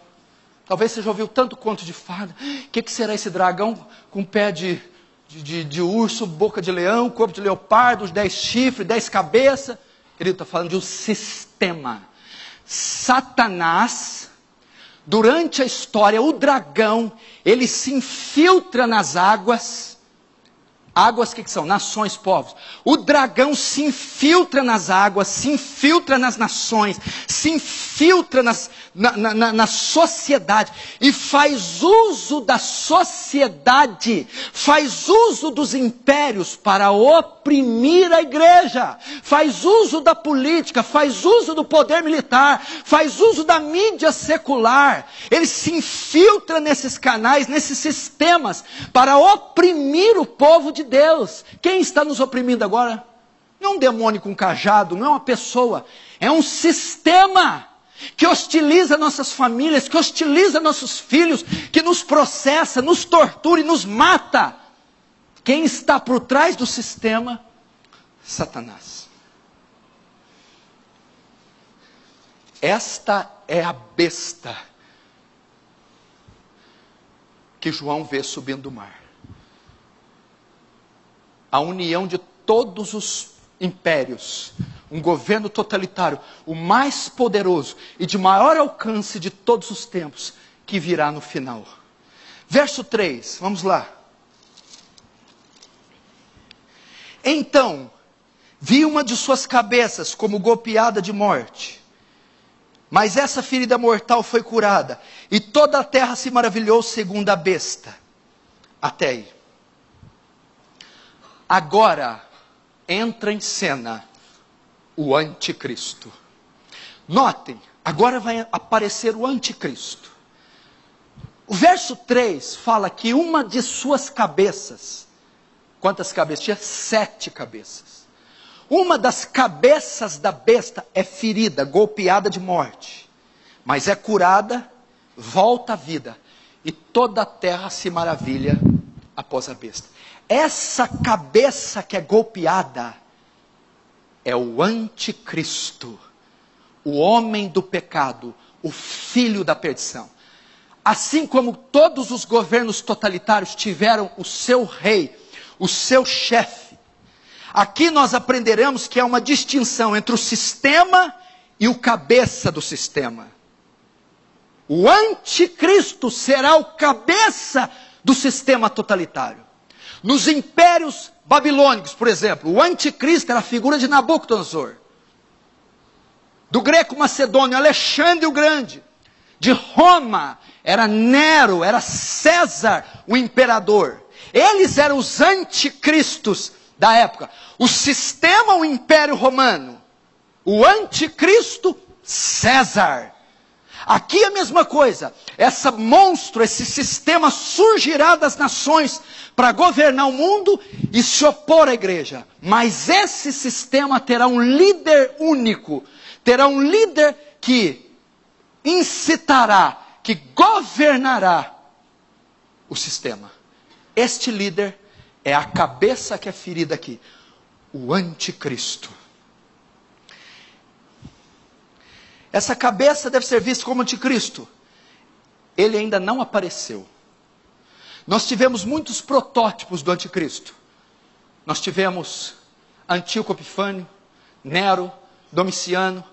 Talvez você já ouviu tanto conto de fada. O que será esse dragão com pé de urso, boca de leão, corpo de leopardo, 10 chifres, 10 cabeças? Ele está falando de um sistema. Satanás, durante a história, o dragão, ele se infiltra nas águas. Águas que são? Nações, povos. O dragão se infiltra nas águas, se infiltra nas nações, se infiltra na sociedade e faz uso da sociedade, faz uso dos impérios para oprimir a igreja, faz uso da política, faz uso do poder militar, faz uso da mídia secular. Ele se infiltra nesses canais, nesses sistemas, para oprimir o povo de Deus. Quem está nos oprimindo agora? Não é um demônio com cajado, não é uma pessoa, é um sistema que hostiliza nossas famílias, que hostiliza nossos filhos, que nos processa, nos tortura e nos mata. Quem está por trás do sistema? Satanás. Esta é a besta que João vê subindo do mar. A união de todos os impérios, um governo totalitário, o mais poderoso e de maior alcance de todos os tempos, que virá no final. Verso 3, vamos lá. Então, vi uma de suas cabeças como golpeada de morte, mas essa ferida mortal foi curada, e toda a terra se maravilhou segundo a besta. Até aí. Agora entra em cena o anticristo. Notem, agora vai aparecer o anticristo. O verso 3 fala que uma de suas cabeças, quantas cabeças? Tinha 7 cabeças. Uma das cabeças da besta é ferida, golpeada de morte, mas é curada, volta à vida, e toda a terra se maravilha após a besta. Essa cabeça que é golpeada é o anticristo, o homem do pecado, o filho da perdição. Assim como todos os governos totalitários tiveram o seu rei, o seu chefe, aqui nós aprenderemos que há uma distinção entre o sistema e o cabeça do sistema. O anticristo será o cabeça do sistema totalitário. Nos impérios babilônicos, por exemplo, o anticristo era a figura de Nabucodonosor. Do greco macedônio, Alexandre o Grande. De Roma, era Nero, era César, o imperador. Eles eram os anticristos da época. O sistema, o Império Romano. O anticristo, César. Aqui a mesma coisa. Esse monstro, esse sistema surgirá das nações para governar o mundo e se opor à igreja. Mas esse sistema terá um líder único. Terá um líder que incitará, que governará o sistema. Este líder é a cabeça que é ferida aqui. O anticristo. Essa cabeça deve ser vista como anticristo. Ele ainda não apareceu. Nós tivemos muitos protótipos do anticristo. Nós tivemos Antíoco Epifânio, Nero, Domiciano,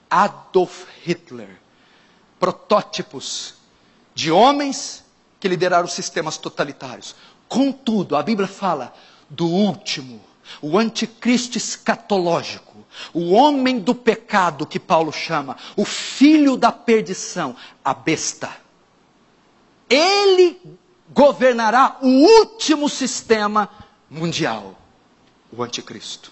Adolf Hitler. Protótipos de homens que lideraram sistemas totalitários. Contudo, a Bíblia fala do último, o anticristo escatológico, o homem do pecado que Paulo chama, o filho da perdição, a besta. Ele governará o último sistema mundial, o anticristo.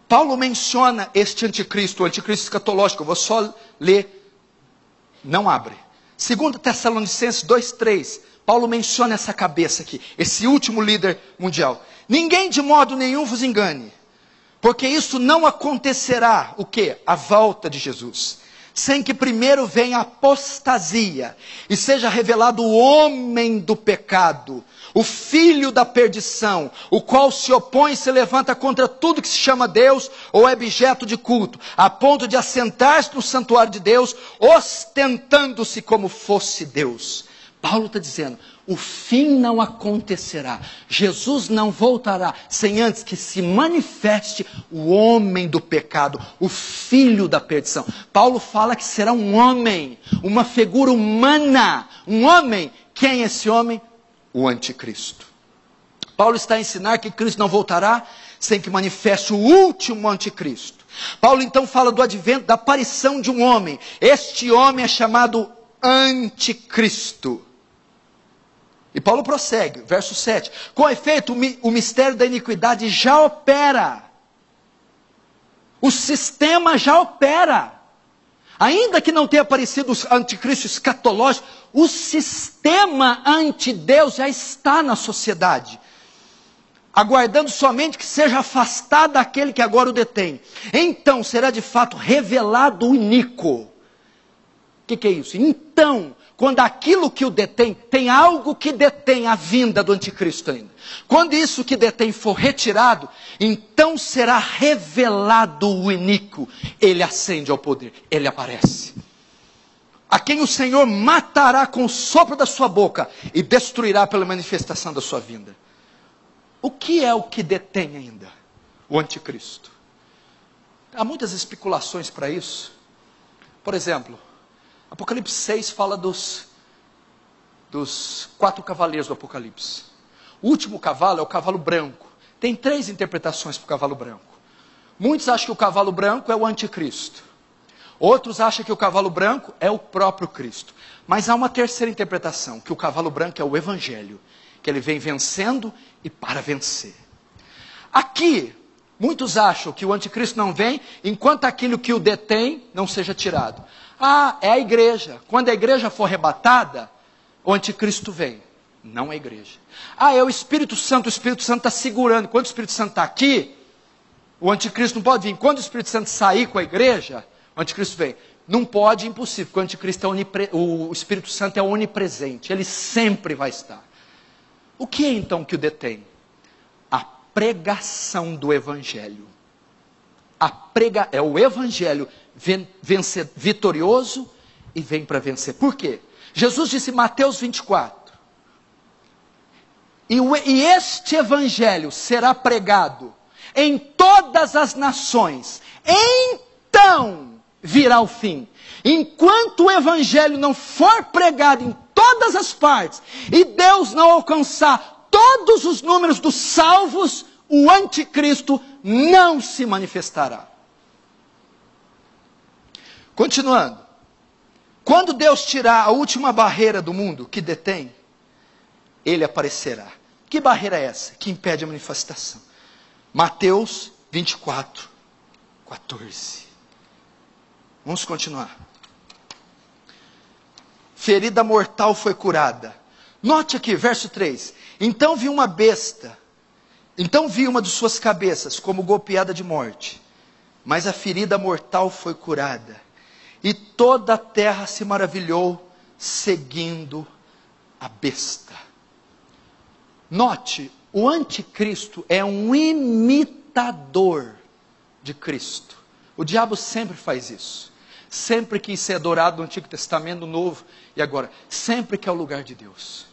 Paulo menciona este anticristo, o anticristo escatológico. Eu vou só ler, não abre. 2 Tessalonicenses 2:3, Paulo menciona essa cabeça aqui, esse último líder mundial. Ninguém de modo nenhum vos engane, porque isso não acontecerá, o quê? A volta de Jesus, sem que primeiro venha a apostasia, e seja revelado o homem do pecado, o filho da perdição, o qual se opõe e se levanta contra tudo que se chama Deus ou é objeto de culto, a ponto de assentar-se no santuário de Deus, ostentando-se como fosse Deus. Paulo está dizendo, o fim não acontecerá, Jesus não voltará, sem antes que se manifeste o homem do pecado, o filho da perdição. Paulo fala que será um homem, uma figura humana, um homem. Quem é esse homem? O anticristo. Paulo está a ensinar que Cristo não voltará sem que manifeste o último anticristo. Paulo então fala do advento, da aparição de um homem. Este homem é chamado anticristo. E Paulo prossegue, verso 7. Com efeito, o mistério da iniquidade já opera. O sistema já opera. Ainda que não tenha aparecido o anticristo escatológico, o sistema anti-Deus já está na sociedade, aguardando somente que seja afastado aquele que agora o detém. Então será de fato revelado o iníquo. O que é isso? Então, quando aquilo que o detém, tem algo que detém a vinda do anticristo ainda. Quando isso que detém for retirado, então será revelado o iníquo. Ele ascende ao poder, ele aparece. A quem o Senhor matará com o sopro da sua boca e destruirá pela manifestação da sua vinda. O que é o que detém ainda? O anticristo. Há muitas especulações para isso. Por exemplo, Apocalipse 6 fala dos 4 cavaleiros do Apocalipse. O último cavalo é o cavalo branco. Tem 3 interpretações para o cavalo branco. Muitos acham que o cavalo branco é o anticristo. Outros acham que o cavalo branco é o próprio Cristo. Mas há uma terceira interpretação, que o cavalo branco é o Evangelho, que ele vem vencendo e para vencer. Aqui, muitos acham que o anticristo não vem, enquanto aquilo que o detém não seja tirado. Ah, é a igreja. Quando a igreja for arrebatada, o anticristo vem. Não a igreja. Ah, é o Espírito Santo está segurando. Quando o Espírito Santo está aqui, o anticristo não pode vir. Quando o Espírito Santo sair com a igreja, o anticristo vem. Não pode, impossível, porque o anticristo o Espírito Santo é onipresente. Ele sempre vai estar. O que é então que o detém? A pregação do Evangelho. É o Evangelho vitorioso e vem para vencer. Por quê? Jesus disse em Mateus 24. E este Evangelho será pregado em todas as nações. Então virá o fim. Enquanto o Evangelho não for pregado em todas as partes, e Deus não alcançar todos os números dos salvos, o anticristo não se manifestará. Continuando. Quando Deus tirar a última barreira do mundo que detém, ele aparecerá. Que barreira é essa que impede a manifestação? Mateus 24, 14. Vamos continuar. Ferida mortal foi curada. Note aqui, verso 3. Então vi uma de suas cabeças como golpeada de morte, mas a ferida mortal foi curada. E toda a terra se maravilhou, seguindo a besta. Note, o anticristo é um imitador de Cristo. O diabo sempre faz isso. Sempre quis ser adorado no Antigo Testamento, no Novo, e agora, sempre que é o lugar de Deus.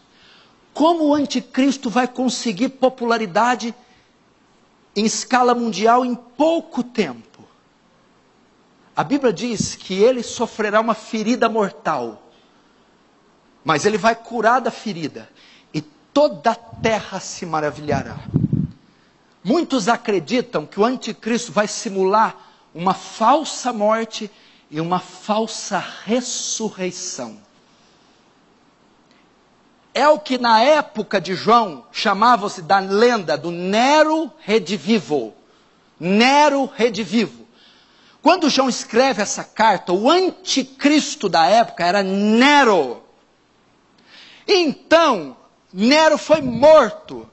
Como o anticristo vai conseguir popularidade em escala mundial em pouco tempo? A Bíblia diz que ele sofrerá uma ferida mortal, mas ele vai curar da ferida, e toda a terra se maravilhará. Muitos acreditam que o anticristo vai simular uma falsa morte e uma falsa ressurreição. É o que na época de João chamava-se da lenda do Nero redivivo. Nero redivivo. Quando João escreve essa carta, o anticristo da época era Nero. Então, Nero foi morto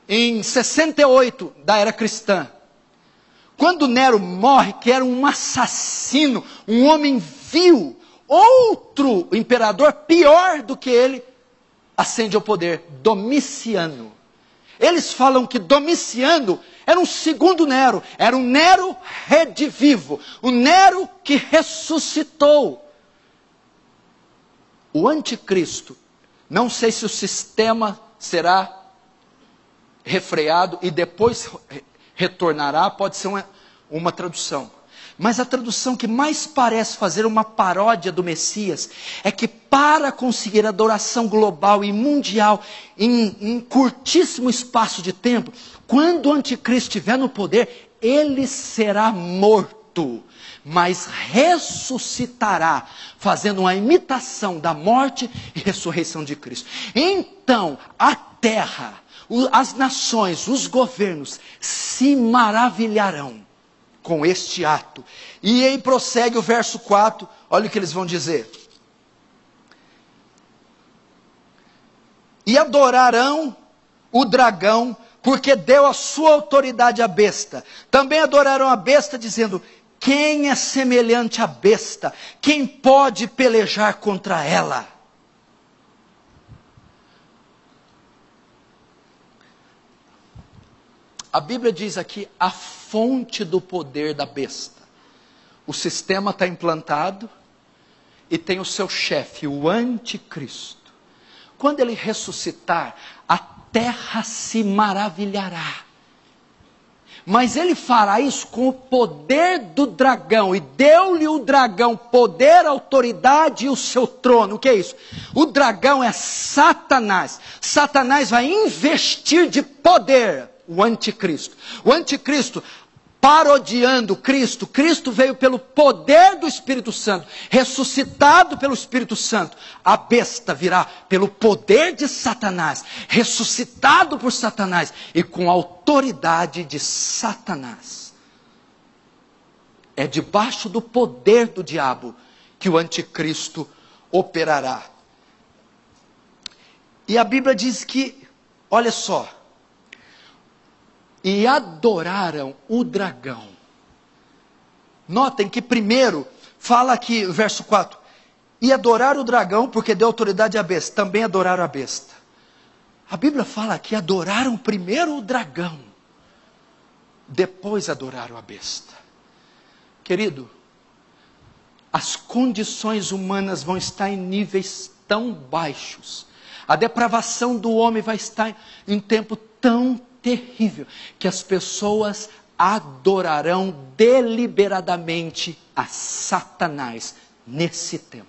em 68 da era cristã. Quando Nero morre, que era um assassino, um homem vil, outro imperador pior do que ele ascende ao poder, Domiciano. Eles falam que Domiciano era um segundo Nero, era um Nero redivivo, o Nero que ressuscitou. O anticristo, não sei se o sistema será refreado e depois retornará, pode ser uma tradução. Mas a tradução que mais parece fazer uma paródia do Messias é que para conseguir adoração global e mundial em curtíssimo espaço de tempo, quando o anticristo estiver no poder, ele será morto, mas ressuscitará, fazendo uma imitação da morte e ressurreição de Cristo. Então, a terra, as nações, os governos se maravilharão com este ato. E aí prossegue o verso 4, olha o que eles vão dizer. E adorarão o dragão, porque deu a sua autoridade à besta. Também adorarão a besta, dizendo: quem é semelhante à besta? Quem pode pelejar contra ela? A Bíblia diz aqui a fonte do poder da besta. O sistema está implantado e tem o seu chefe, o anticristo. Quando ele ressuscitar, a terra se maravilhará. Mas ele fará isso com o poder do dragão. E deu-lhe o dragão poder, autoridade e o seu trono. O que é isso? O dragão é Satanás. Satanás vai investir de poder o anticristo. O anticristo, parodiando Cristo, Cristo veio pelo poder do Espírito Santo, ressuscitado pelo Espírito Santo. A besta virá pelo poder de Satanás, ressuscitado por Satanás e com a autoridade de Satanás. É debaixo do poder do diabo que o anticristo operará. E a Bíblia diz que, olha só, e adoraram o dragão. Notem que primeiro fala aqui, verso 4, e adoraram o dragão porque deu autoridade à besta. Também adoraram a besta. A Bíblia fala que adoraram primeiro o dragão, depois adoraram a besta. Querido, as condições humanas vão estar em níveis tão baixos, a depravação do homem vai estar em tempo tão terrível, que as pessoas adorarão deliberadamente a Satanás nesse tempo.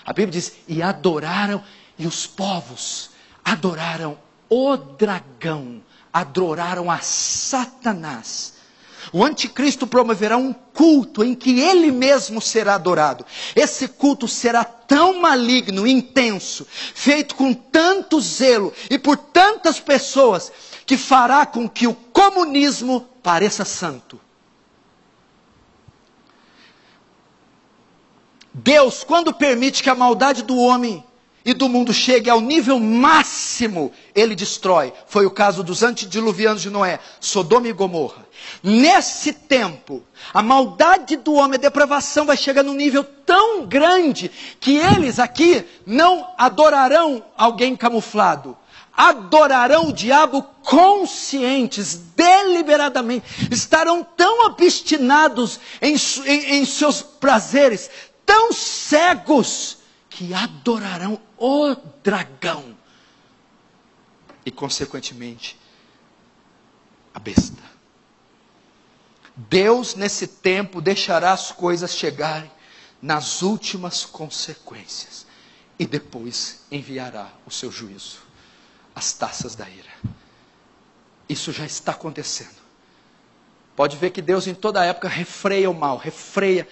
A Bíblia diz, e adoraram, e os povos adoraram o dragão, adoraram a Satanás. O anticristo promoverá um culto em que ele mesmo será adorado. Esse culto será tão maligno, intenso, feito com tanto zelo e por tantas pessoas, que fará com que o comunismo pareça santo. Deus, quando permite que a maldade do homem e do mundo chegue ao nível máximo, ele destrói. Foi o caso dos antediluvianos de Noé, Sodoma e Gomorra. Nesse tempo, a maldade do homem, a depravação vai chegar num nível tão grande, que eles aqui não adorarão alguém camuflado. Adorarão o diabo conscientes, deliberadamente. Estarão tão obstinados em seus prazeres, tão cegos, que adorarão o dragão. E consequentemente, a besta. Deus nesse tempo deixará as coisas chegarem nas últimas consequências. E depois enviará o seu juízo, as taças da ira. Isso já está acontecendo. Pode ver que Deus em toda a época refreia o mal, refreia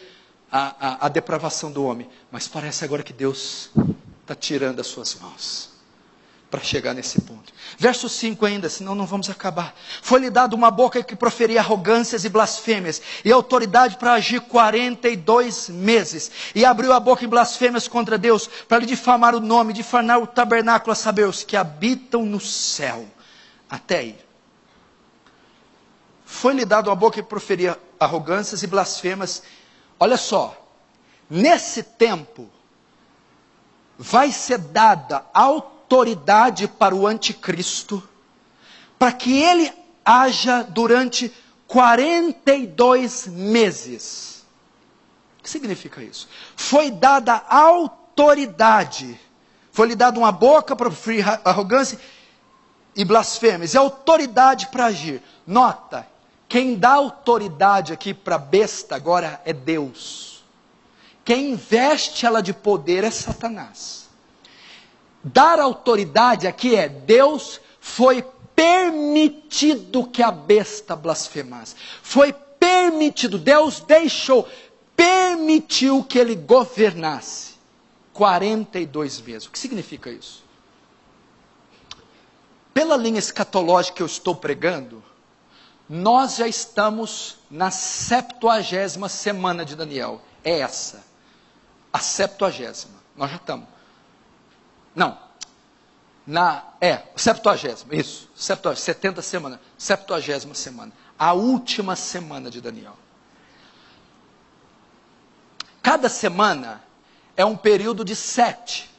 a depravação do homem. Mas parece agora que Deus está tirando as suas mãos para chegar nesse ponto. Verso 5 ainda, senão não vamos acabar. Foi-lhe dado uma boca que proferia arrogâncias e blasfêmias, e autoridade para agir 42 meses. E abriu a boca em blasfêmias contra Deus, para lhe difamar o nome, difamar o tabernáculo, a saber, os que habitam no céu. Até aí. Foi-lhe dado uma boca que proferia arrogâncias e blasfêmias. Olha só, nesse tempo, vai ser dada autoridade para o anticristo, para que ele haja durante 42 meses. O que significa isso? Foi dada autoridade, foi-lhe dada uma boca para proferir arrogância e blasfêmias, e autoridade para agir. Nota, quem dá autoridade aqui para a besta agora é Deus. Quem investe ela de poder é Satanás. Dar autoridade aqui é Deus foi permitido que a besta blasfemasse. Foi permitido, Deus deixou, permitiu que ele governasse 42 meses. O que significa isso? Pela linha escatológica que eu estou pregando, nós já estamos na 70ª semana de Daniel. É essa, a 70ª. Nós já estamos. Não, 70ª, isso, 70 semana, 70ª semana, a última semana de Daniel. Cada semana é um período de 7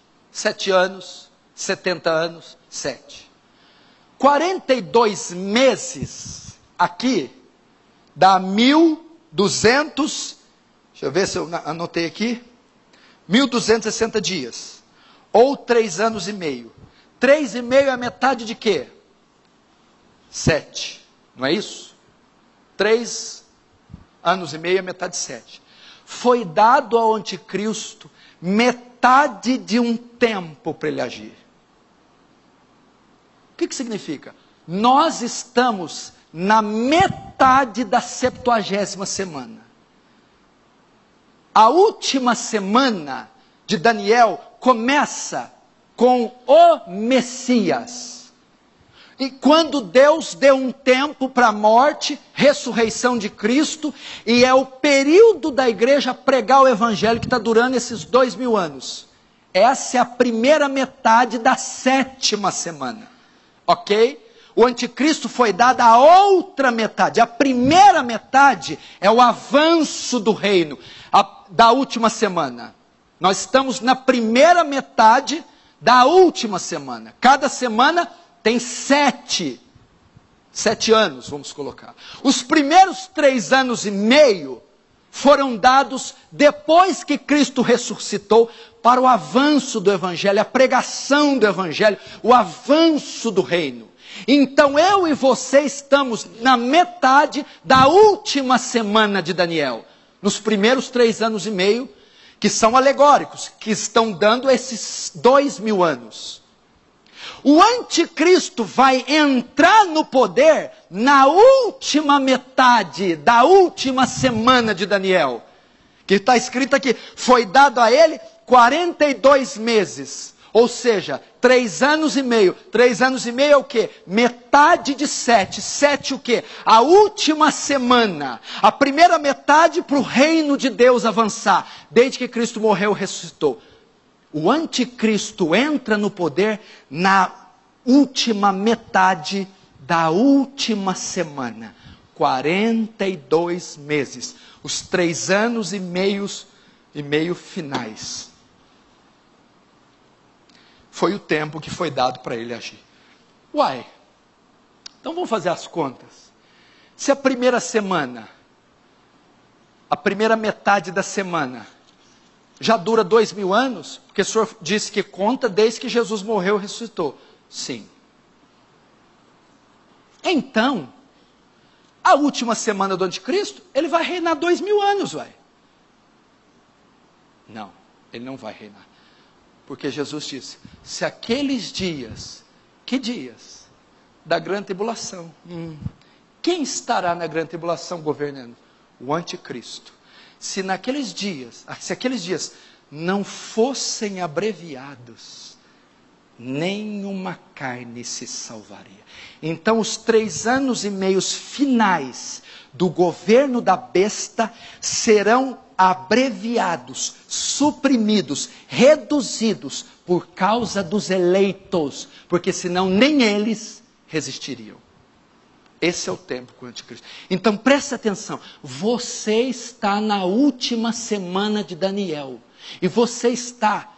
anos, 70 anos, 7. 42 meses aqui dá 1.200, deixa eu ver se eu anotei aqui, 1.260 dias. Ou 3 anos e meio. 3,5 é a metade de quê? 7. Não é isso? 3 anos e meio é a metade de 7. Foi dado ao anticristo metade de um tempo para ele agir. O que significa? Nós estamos na metade da 70ª semana. A última semana de Daniel começa com o Messias. E quando Deus deu um tempo para a morte, ressurreição de Cristo, e é o período da igreja pregar o evangelho que está durando esses 2000 anos. Essa é a primeira metade da 7ª semana. Ok? O anticristo foi dado a outra metade. A primeira metade é o avanço do reino da última semana. Nós estamos na primeira metade da última semana. Cada semana tem 7 anos, vamos colocar. Os primeiros 3 anos e meio foram dados depois que Cristo ressuscitou para o avanço do evangelho, a pregação do evangelho, o avanço do reino. Então eu e você estamos na metade da última semana de Daniel. Nos primeiros 3 anos e meio, que são alegóricos, que estão dando esses 2000 anos. O anticristo vai entrar no poder na última metade da última semana de Daniel. Que está escrito aqui, foi dado a ele 42 meses. Ou seja, 3 anos e meio. 3 anos e meio é o quê? Metade de 7. 7 o quê? A última semana. A primeira metade para o reino de Deus avançar. Desde que Cristo morreu e ressuscitou. O anticristo entra no poder na última metade da última semana. 42 meses. Os 3 anos e meio finais. Foi o tempo que foi dado para ele agir. Uai, então vamos fazer as contas. Se a primeira semana, a primeira metade da semana, já dura 2000 anos, porque o senhor disse que conta desde que Jesus morreu e ressuscitou. Sim. Então, A última semana do anticristo, ele vai reinar 2000 anos, vai. Não, ele não vai reinar. Porque Jesus disse, se aqueles dias, que dias? Da grande tribulação. Quem estará na grande tribulação governando? O anticristo. Se aqueles dias não fossem abreviados, nenhuma carne se salvaria. Então os 3 anos e meio finais do governo da besta serão abreviados, suprimidos, reduzidos por causa dos eleitos, porque senão nem eles resistiriam. Esse é o tempo com o anticristo. Então preste atenção, você está na última semana de Daniel, e você está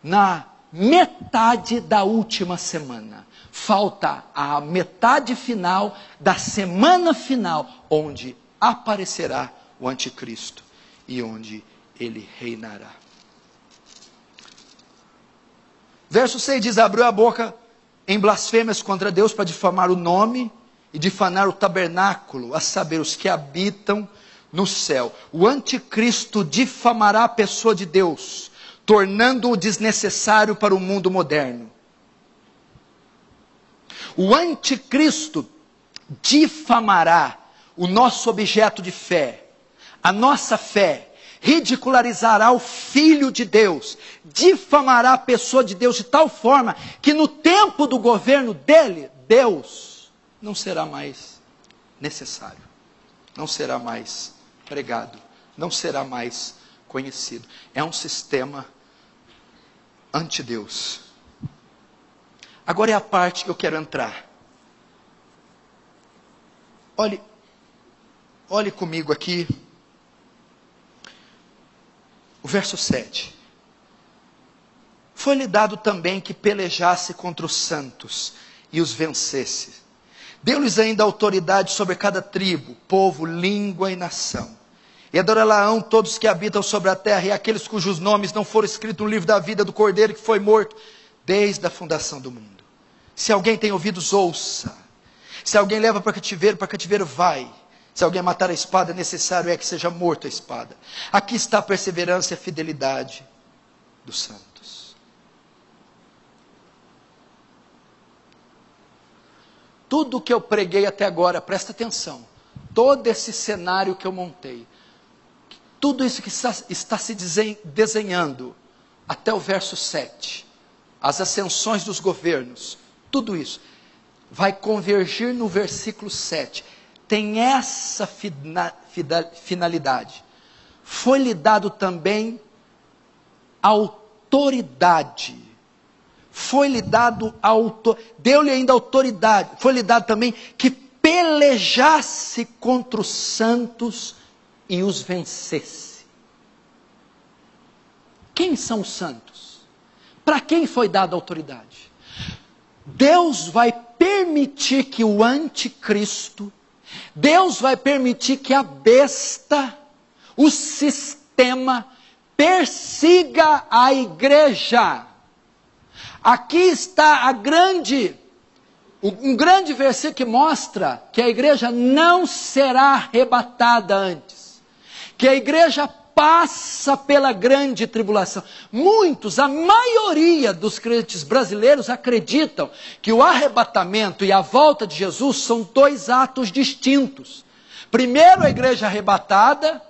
na metade da última semana. Falta a metade final da semana final, onde aparecerá o anticristo e onde ele reinará. Verso 6 diz, abriu a boca em blasfêmias contra Deus para difamar o nome e difamar o tabernáculo, a saber, os que habitam no céu. O anticristo difamará a pessoa de Deus, tornando-o desnecessário para o mundo moderno. O anticristo difamará o nosso objeto de fé, a nossa fé, ridicularizará o Filho de Deus, difamará a pessoa de Deus de tal forma que no tempo do governo dele, Deus não será mais necessário, não será mais pregado, não será mais conhecido. É um sistema anti-Deus. Agora é a parte que eu quero entrar. Olhe comigo aqui, o verso 7. Foi-lhe dado também que pelejasse contra os santos e os vencesse. Deu-lhes ainda autoridade sobre cada tribo, povo, língua e nação. E adorá-la-ão todos que habitam sobre a terra, e aqueles cujos nomes não foram escritos no livro da vida do Cordeiro que foi morto, desde a fundação do mundo. Se alguém tem ouvidos, ouça. Se alguém leva para cativeiro vai. Se alguém matar a espada, necessário é que seja morto a espada. Aqui está a perseverança e a fidelidade dos santos. Tudo o que eu preguei até agora, presta atenção. Todo esse cenário que eu montei, tudo isso que está se desenhando até o verso 7, as ascensões dos governos, tudo isso vai convergir no versículo 7. Tem essa finalidade. Foi-lhe dado também autoridade. Foi-lhe dado deu-lhe ainda autoridade. Foi-lhe dado também que pelejasse contra os santos e os vencesse. Quem são os santos? Para quem foi dada autoridade? Deus vai permitir que o anticristo, Deus vai permitir que a besta, o sistema, persiga a igreja. Aqui está um grande versículo que mostra que a igreja não será arrebatada antes. Que a igreja passa pela grande tribulação. A maioria dos crentes brasileiros acreditam que o arrebatamento e a volta de Jesus são 2 atos distintos. Primeiro a igreja arrebatada,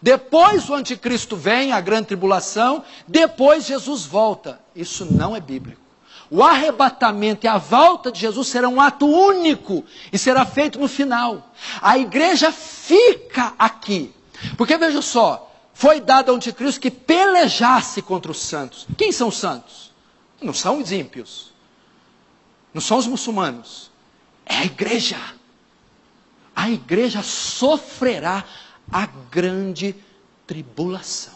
depois o anticristo vem, a grande tribulação, depois Jesus volta. Isso não é bíblico. O arrebatamento e a volta de Jesus serão um ato único e será feito no final. A igreja fica aqui. Porque veja só, foi dado ao anticristo que pelejasse contra os santos. Quem são os santos? Não são os ímpios. Não são os muçulmanos. É a igreja. A igreja sofrerá a grande tribulação.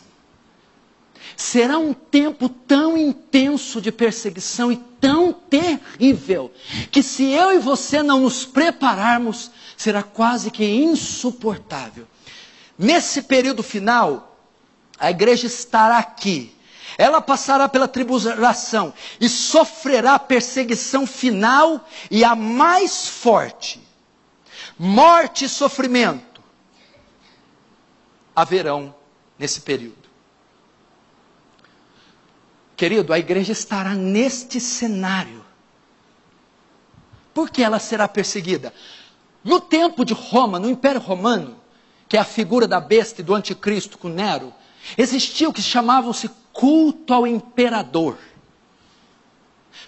Será um tempo tão intenso de perseguição e tão terrível, que se eu e você não nos prepararmos, será quase que insuportável. Nesse período final, a igreja estará aqui. Ela passará pela tribulação e sofrerá a perseguição final e a mais forte. morte e sofrimento haverão nesse período. Querido, a igreja estará neste cenário. Por que ela será perseguida? No tempo de Roma, no Império Romano, que é a figura da besta e do anticristo com Nero, existia o que chamavam-se culto ao imperador.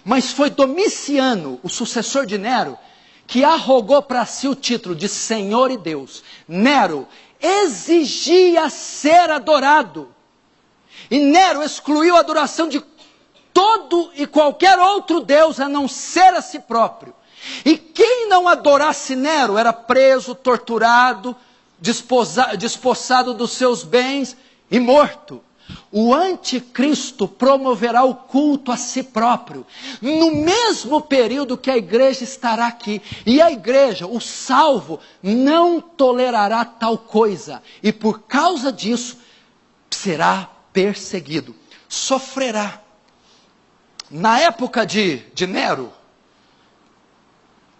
Mas foi Domiciano, o sucessor de Nero, que arrogou para si o título de Senhor e Deus. Nero exigia ser adorado. E Nero excluiu a adoração de todo e qualquer outro Deus, a não ser a si próprio. E quem não adorasse Nero era preso, torturado, despossado dos seus bens e morto. O anticristo promoverá o culto a si próprio, no mesmo período que a igreja estará aqui. E a igreja, o salvo, não tolerará tal coisa. E por causa disso, será perseguido, sofrerá. Na época de Nero,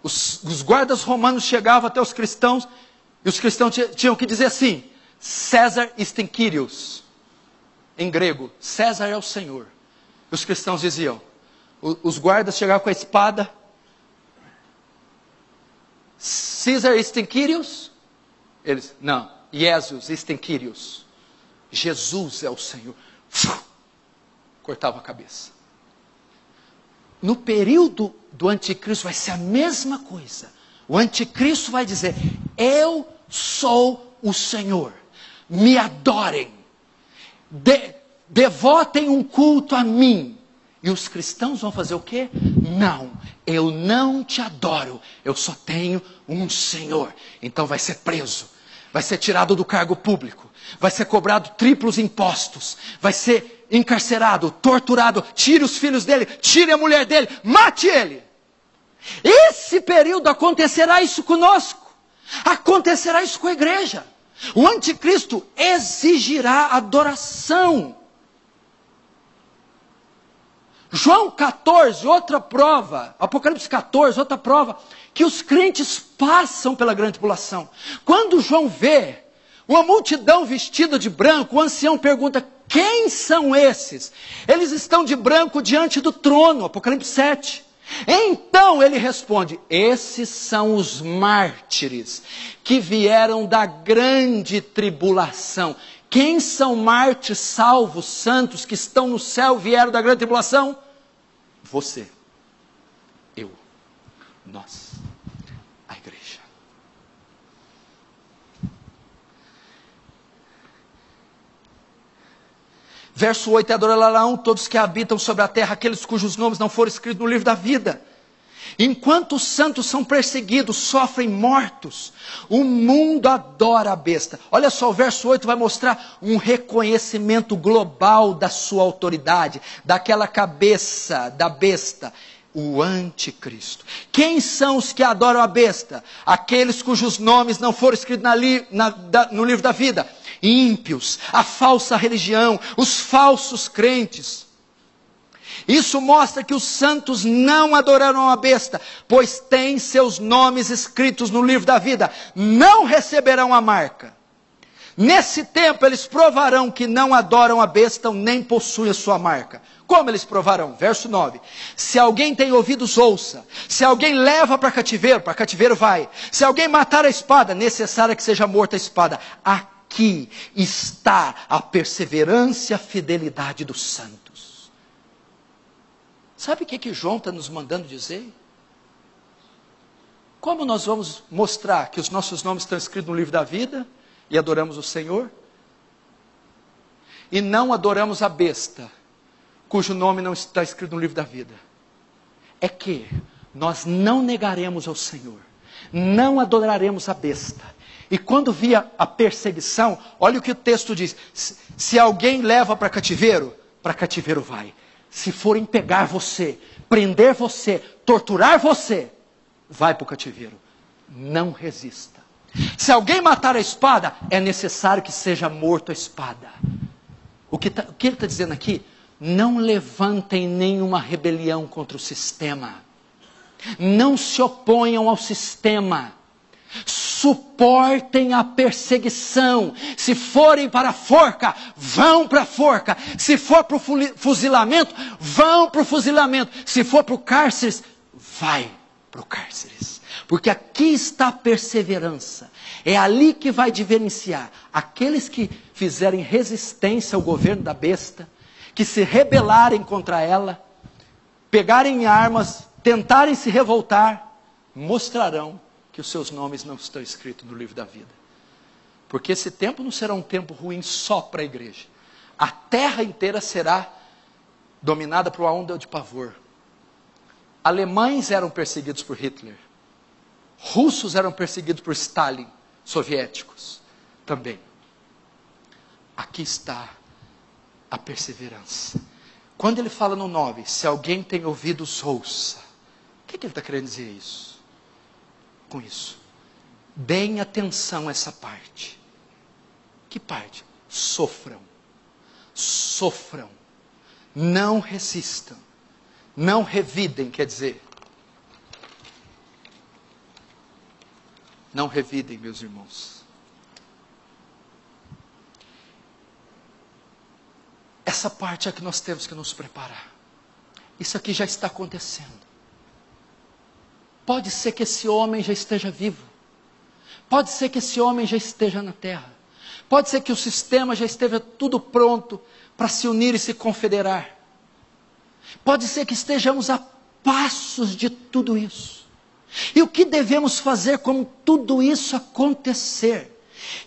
os guardas romanos chegavam até os cristãos, e os cristãos tinham que dizer assim: César estem Kyrios. Em grego, César é o Senhor. E os cristãos diziam, os guardas chegavam com a espada, César estem Kyrios? Eles, não, Jesus estem Kyrios. Jesus é o Senhor. Cortava a cabeça. No período do anticristo vai ser a mesma coisa. O anticristo vai dizer, eu sou o Senhor, me adorem, devotem um culto a mim. E os cristãos vão fazer o quê? Não, eu não te adoro, eu só tenho um Senhor. Então vai ser preso, vai ser tirado do cargo público, vai ser cobrado triplos impostos, vai ser encarcerado, torturado, tire os filhos dele, tire a mulher dele, mate ele. Esse período acontecerá isso conosco, acontecerá isso com a igreja. O anticristo exigirá adoração. João 14, outra prova, Apocalipse 14, outra prova, que os crentes passam pela grande tribulação. Quando João vê uma multidão vestida de branco, o ancião pergunta, quem são esses? Eles estão de branco diante do trono, Apocalipse 7. Então ele responde, esses são os mártires que vieram da grande tribulação. Quem são mártires salvos, santos, que estão no céu, vieram da grande tribulação? Você, eu, nós, a igreja. Verso 8, adorarão todos que habitam sobre a terra, aqueles cujos nomes não foram escritos no livro da vida. Enquanto os santos são perseguidos, sofrem mortos, o mundo adora a besta. Olha só, o verso 8 vai mostrar um reconhecimento global da sua autoridade, daquela cabeça da besta, o anticristo. Quem são os que adoram a besta? Aqueles cujos nomes não foram escritos no livro da vida. Ímpios, a falsa religião, os falsos crentes. Isso mostra que os santos não adoraram a besta, pois têm seus nomes escritos no livro da vida, não receberão a marca. Nesse tempo eles provarão que não adoram a besta, nem possuem a sua marca. Como eles provarão? Verso 9. Se alguém tem ouvidos, ouça. Se alguém leva para cativeiro vai. Se alguém matar a espada, necessário que seja morta a espada. Aqui está a perseverança e a fidelidade dos santos. Sabe o que João está nos mandando dizer? Como nós vamos mostrar que os nossos nomes estão escritos no livro da vida e adoramos o Senhor? E não adoramos a besta, cujo nome não está escrito no livro da vida. É que nós não negaremos ao Senhor, não adoraremos a besta. E quando via a perseguição, olha o que o texto diz. Se alguém leva para cativeiro vai. Se forem pegar você, prender você, torturar você, vai para o cativeiro. Não resista. Se alguém matar a espada, é necessário que seja morto a espada. O que ele está dizendo aqui? Não levantem nenhuma rebelião contra o sistema. Não se oponham ao sistema. suportem a perseguição. Se forem para a forca, vão para a forca. Se for para o fuzilamento, vão para o fuzilamento. Se for para o cárcere, vai para o cárcere. Porque aqui está a perseverança. É ali que vai diferenciar aqueles que fizerem resistência ao governo da besta, que se rebelarem contra ela, pegarem armas, tentarem se revoltar, mostrarão que os seus nomes não estão escritos no livro da vida. Porque esse tempo não será um tempo ruim só para a igreja. A terra inteira será dominada por uma onda de pavor. Alemães eram perseguidos por Hitler. Russos eram perseguidos por Stalin. Soviéticos também. Aqui está a perseverança. Quando ele fala no 9, se alguém tem ouvidos, ouça. O que ele está querendo dizer isso? Com isso, deem atenção a essa parte. Que parte? Sofram. Sofram. Não resistam. Não revidem, quer dizer. Não revidem, meus irmãos. Essa parte é que nós temos que nos preparar. Isso aqui já está acontecendo. Pode ser que esse homem já esteja vivo. Pode ser que esse homem já esteja na terra. Pode ser que o sistema já esteja tudo pronto para se unir e se confederar. Pode ser que estejamos a passos de tudo isso. E o que devemos fazer como tudo isso acontecer?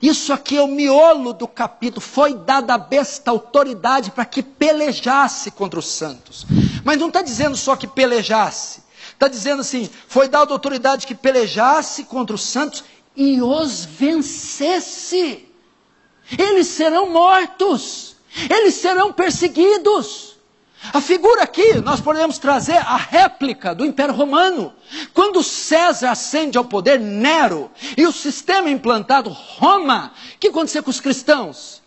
Isso aqui é o miolo do capítulo. Foi dada à besta autoridade para que pelejasse contra os santos. Mas não está dizendo só que pelejasse. Está dizendo assim, foi dada autoridade que pelejasse contra os santos e os vencesse. Eles serão mortos. Eles serão perseguidos. A figura aqui, nós podemos trazer a réplica do Império Romano. Quando César ascende ao poder, Nero, e o sistema implantado, Roma, o que aconteceu com os cristãos?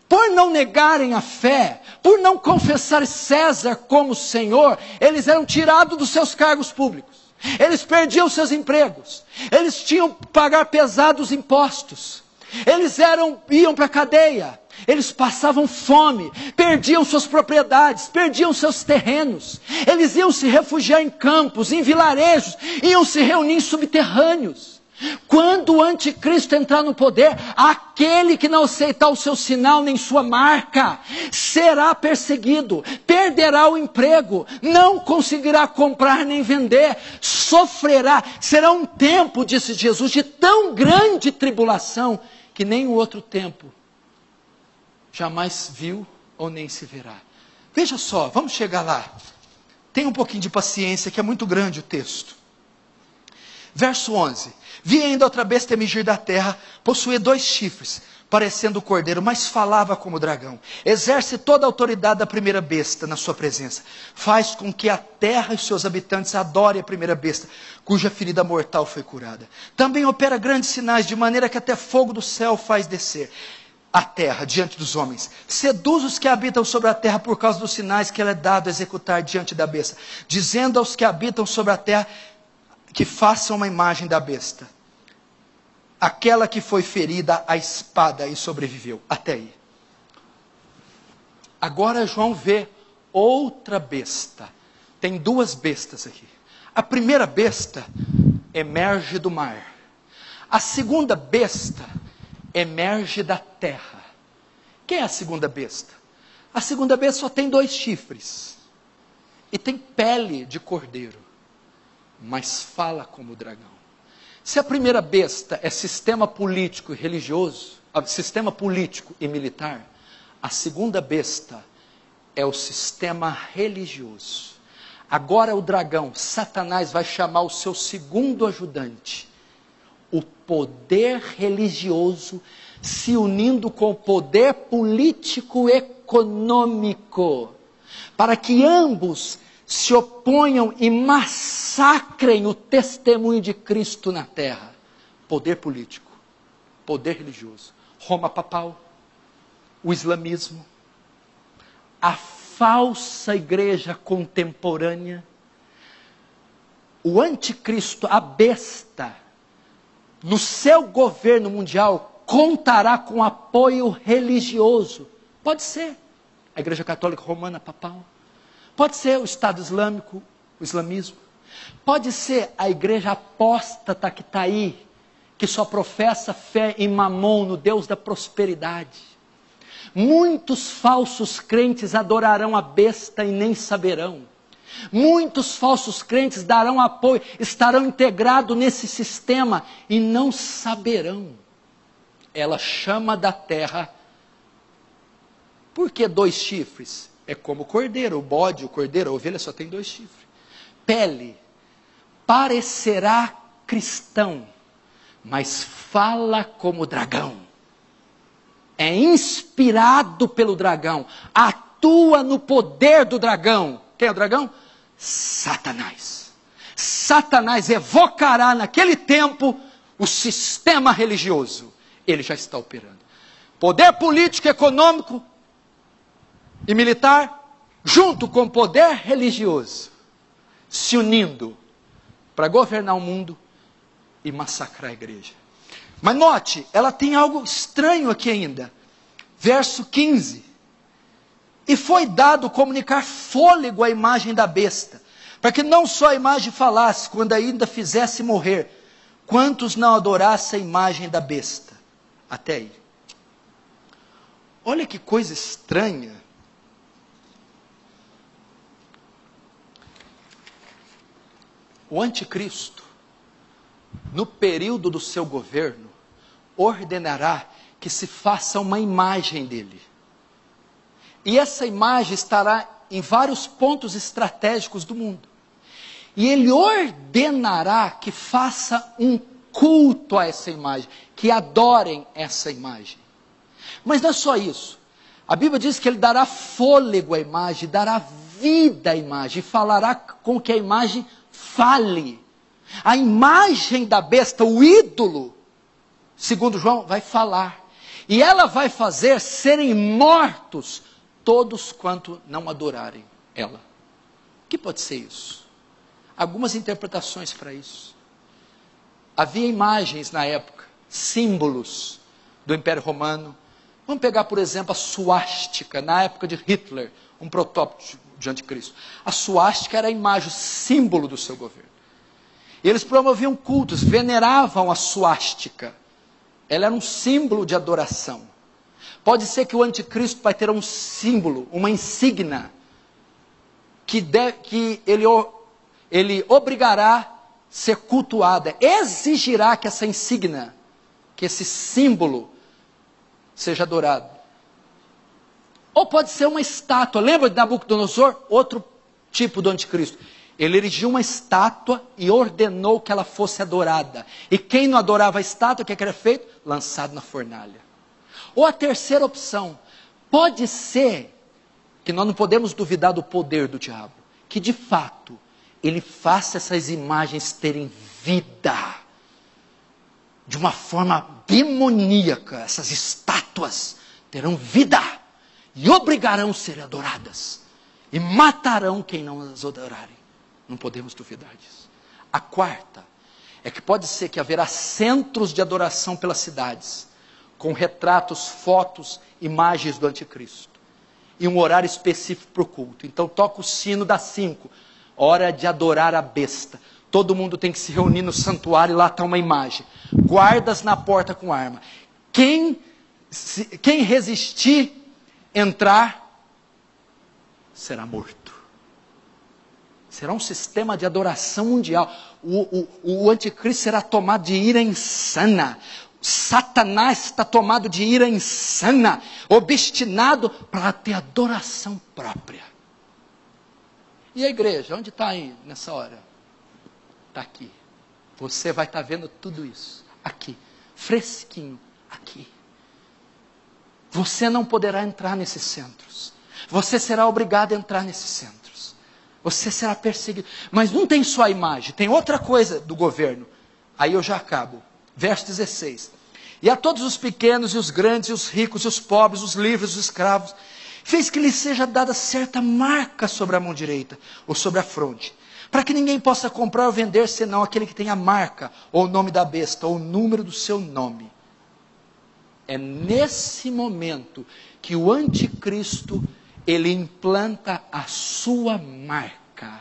Por não negarem a fé, por não confessar César como Senhor, eles eram tirados dos seus cargos públicos. Eles perdiam seus empregos. Eles tinham que pagar pesados impostos. Eles iam para a cadeia. Eles passavam fome, perdiam suas propriedades, perdiam seus terrenos. Eles iam se refugiar em campos, em vilarejos, iam se reunir em subterrâneos. Quando o anticristo entrar no poder, aquele que não aceitar o seu sinal nem sua marca, será perseguido, perderá o emprego, não conseguirá comprar nem vender, sofrerá. Será um tempo, disse Jesus, de tão grande tribulação, que nem o outro tempo jamais viu ou nem se verá. Veja só, vamos chegar lá. Tenha um pouquinho de paciência, que é muito grande o texto. Verso 11. Vi ainda outra besta emergir da terra, possuía 2 chifres, parecendo o cordeiro, mas falava como o dragão. Exerce toda a autoridade da primeira besta na sua presença. Faz com que a terra e seus habitantes adorem a primeira besta, cuja ferida mortal foi curada. Também opera grandes sinais, de maneira que até fogo do céu faz descer a terra diante dos homens. Seduz os que habitam sobre a terra por causa dos sinais que ela é dado a executar diante da besta, dizendo aos que habitam sobre a terra que façam uma imagem da besta, aquela que foi ferida à espada e sobreviveu. Até aí. Agora João vê outra besta. Tem 2 bestas aqui. A primeira besta emerge do mar. A segunda besta emerge da terra. Quem é a segunda besta? A segunda besta só tem 2 chifres. E tem pele de cordeiro. Mas fala como dragão. Se a primeira besta é sistema político e religioso, sistema político e militar, a segunda besta é o sistema religioso. Agora o dragão, Satanás, vai chamar o seu segundo ajudante, o poder religioso, se unindo com o poder político econômico, para que ambos se oponham e massacrem o testemunho de Cristo na terra. Poder político, poder religioso, Roma papal, o islamismo, a falsa igreja contemporânea, o anticristo, a besta, no seu governo mundial, contará com apoio religioso. Pode ser a Igreja Católica Romana Papal. Pode ser o Estado Islâmico, o islamismo. Pode ser a igreja apóstata que está aí, que só professa fé em Mamon, no Deus da prosperidade. Muitos falsos crentes adorarão a besta e nem saberão. Muitos falsos crentes darão apoio, estarão integrados nesse sistema e não saberão. Ela chama da terra. Por que 2 chifres? É como o cordeiro, o bode, o cordeiro, a ovelha só tem 2 chifres. Pele, parecerá cristão, mas fala como dragão. É inspirado pelo dragão, atua no poder do dragão. Quem é o dragão? Satanás. Satanás evocará naquele tempo o sistema religioso. Ele já está operando. Poder político, econômico e militar, junto com o poder religioso, se unindo para governar o mundo e massacrar a igreja. Mas note, ela tem algo estranho aqui ainda. Verso 15. E foi dado comunicar fôlego à imagem da besta, para que não só a imagem falasse, quando ainda fizesse morrer, quantos não adorassem a imagem da besta. Até aí. Olha que coisa estranha. O anticristo, no período do seu governo, ordenará que se faça uma imagem dele. E essa imagem estará em vários pontos estratégicos do mundo. E ele ordenará que faça um culto a essa imagem, que adorem essa imagem. Mas não é só isso. A Bíblia diz que ele dará fôlego à imagem, dará vida à imagem, e falará com que a imagem fale. A imagem da besta, o ídolo, segundo João, vai falar. E ela vai fazer serem mortos todos quanto não adorarem ela. O que pode ser isso? Algumas interpretações para isso. Havia imagens na época, símbolos do Império Romano. Vamos pegar, por exemplo, a suástica, na época de Hitler, um protótipo de anticristo. A suástica era a imagem, o símbolo do seu governo. E eles promoviam cultos, veneravam a suástica. Ela era um símbolo de adoração. Pode ser que o anticristo vai ter um símbolo, uma insígnia, que ele obrigará a ser cultuada, exigirá que essa insígnia, que esse símbolo, seja adorado. Ou pode ser uma estátua. Lembra de Nabucodonosor? Outro tipo do anticristo. Ele erigiu uma estátua e ordenou que ela fosse adorada. E quem não adorava a estátua, o que era feito? Lançado na fornalha. Ou a terceira opção. Pode ser que nós não podemos duvidar do poder do diabo. Que de fato, ele faça essas imagens terem vida. De uma forma demoníaca. Essas estátuas terão vida. E obrigarão a ser adoradas. E matarão quem não as adorarem. Não podemos duvidar disso. A quarta é que pode ser que haverá centros de adoração pelas cidades, com retratos, fotos, imagens do anticristo. E um horário específico para o culto. Então toca o sino das 5, hora de adorar a besta. Todo mundo tem que se reunir no santuário e lá está uma imagem. Guardas na porta com arma. Quem resistir, entrar, será morto. Será um sistema de adoração mundial. O anticristo será tomado de ira insana. Satanás está tomado de ira insana, obstinado para ter adoração própria. E a igreja, onde está aí nessa hora? Está aqui. Você vai estar vendo tudo isso. Aqui. Fresquinho. Aqui. Você não poderá entrar nesses centros. Você será obrigado a entrar nesses centros. Você será perseguido. Mas não tem só a imagem, tem outra coisa do governo. Aí eu já acabo. Verso 16. E a todos os pequenos e os grandes, e os ricos e os pobres, os livres e os escravos, fez que lhes seja dada certa marca sobre a mão direita, ou sobre a fronte, para que ninguém possa comprar ou vender, senão aquele que tem a marca, ou o nome da besta, ou o número do seu nome. É nesse momento que o anticristo, ele implanta a sua marca.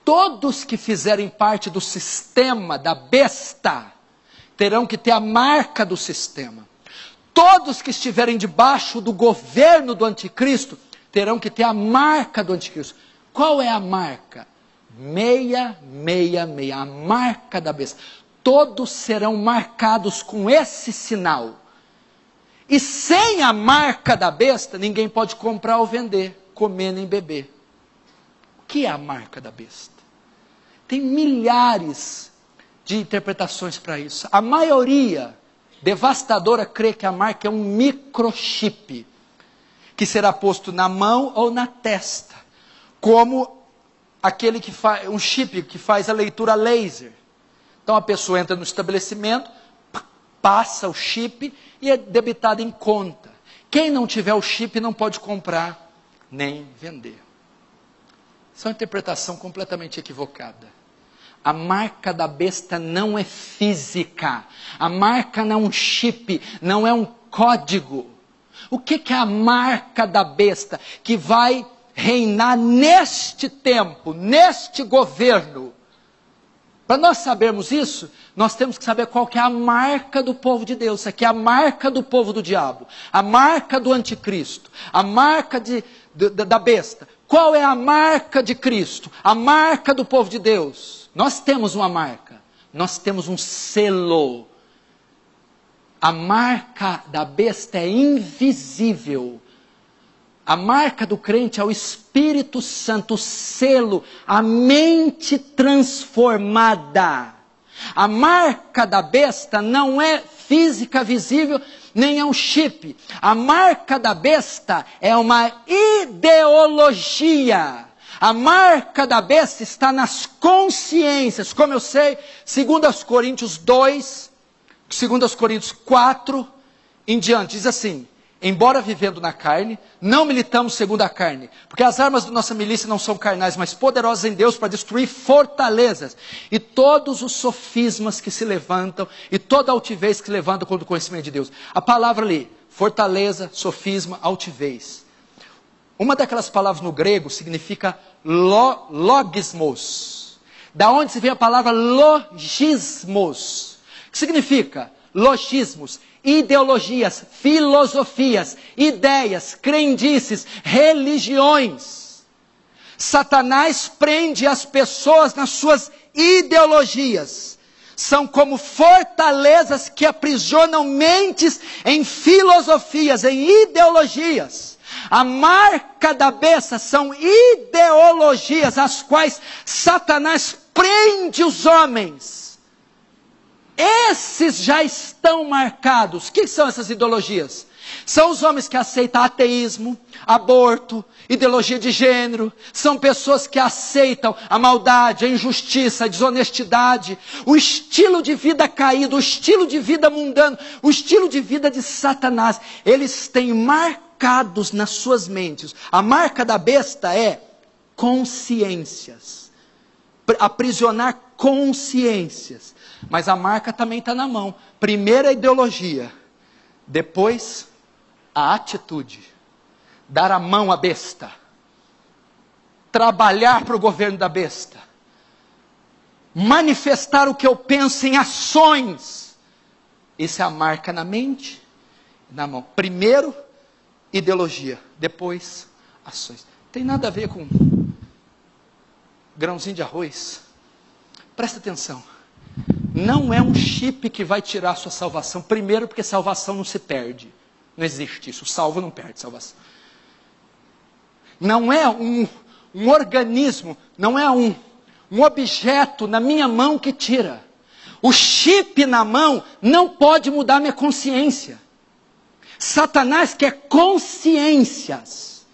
Todos que fizerem parte do sistema da besta, terão que ter a marca do sistema. Todos que estiverem debaixo do governo do anticristo, terão que ter a marca do anticristo. Qual é a marca? 666, a marca da besta. Todos serão marcados com esse sinal. E sem a marca da besta, ninguém pode comprar ou vender, comer nem beber. O que é a marca da besta? Tem milhares de interpretações para isso. A maioria devastadora crê que a marca é um microchip, que será posto na mão ou na testa, como aquele que faz, um chip que faz a leitura laser. Então a pessoa entra no estabelecimento, passa o chip e é debitado em conta. Quem não tiver o chip não pode comprar nem vender. Isso é uma interpretação completamente equivocada. A marca da besta não é física. A marca não é um chip, não é um código. O que é a marca da besta que vai reinar neste tempo, neste governo? Para nós sabermos isso, nós temos que saber qual que é a marca do povo de Deus. Isso aqui é a marca do povo do diabo, a marca do anticristo, a marca da besta. Qual é a marca de Cristo? A marca do povo de Deus. Nós temos uma marca, nós temos um selo. A marca da besta é invisível. A marca do crente é o Espírito Santo, o selo, a mente transformada. A marca da besta não é física, visível, nem é um chip. A marca da besta é uma ideologia. A marca da besta está nas consciências. Como eu sei, 2 Coríntios 2, 2 Coríntios 4 em diante, diz assim: embora vivendo na carne, não militamos segundo a carne, porque as armas da nossa milícia não são carnais, mas poderosas em Deus para destruir fortalezas, e todos os sofismas que se levantam, e toda altivez que se levanta contra o conhecimento de Deus. A palavra ali, fortaleza, sofisma, altivez. Uma daquelas palavras no grego significa logismos. Da onde se vem a palavra logismos? O que significa? Logismos. Ideologias, filosofias, ideias, crendices, religiões. Satanás prende as pessoas nas suas ideologias. São como fortalezas que aprisionam mentes em filosofias, em ideologias. A marca da besta são ideologias às quais Satanás prende os homens. Esses já estão marcados. O que são essas ideologias? São os homens que aceitam ateísmo, aborto, ideologia de gênero. São pessoas que aceitam a maldade, a injustiça, a desonestidade, o estilo de vida caído, o estilo de vida mundano, o estilo de vida de Satanás. Eles têm marcados nas suas mentes. A marca da besta é consciências. Aprisionar consciências. Mas a marca também está na mão. Primeiro a ideologia, depois a atitude. Dar a mão à besta. Trabalhar para o governo da besta. Manifestar o que eu penso em ações. Isso é a marca na mente e na mão. Primeiro, ideologia. Depois, ações. Tem nada a ver com grãozinho de arroz. Presta atenção. Não é um chip que vai tirar a sua salvação. Primeiro, porque salvação não se perde. Não existe isso. O salvo não perde salvação. Não é um organismo, não é um objeto na minha mão que tira. O chip na mão não pode mudar minha consciência. Satanás quer consciências.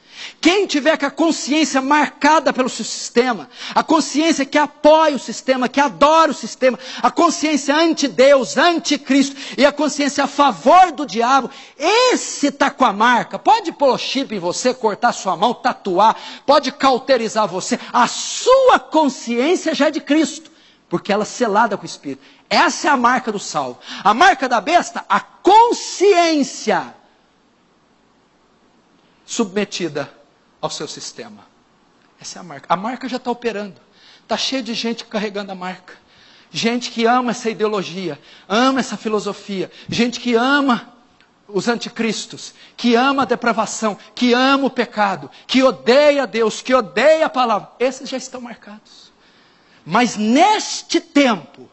Quem tiver com a consciência marcada pelo seu sistema, a consciência que apoia o sistema, que adora o sistema, a consciência anti-Deus, anti-Cristo e a consciência a favor do diabo, esse está com a marca. Pode pôr chip em você, cortar sua mão, tatuar, pode cauterizar você. A sua consciência já é de Cristo, porque ela é selada com o Espírito. Essa é a marca do salvo. A marca da besta, a consciência submetida ao seu sistema. Essa é a marca. A marca já está operando. Está cheio de gente carregando a marca. Gente que ama essa ideologia, ama essa filosofia. Gente que ama os anticristos, que ama a depravação, que ama o pecado, que odeia Deus, que odeia a palavra. Esses já estão marcados. Mas neste tempo,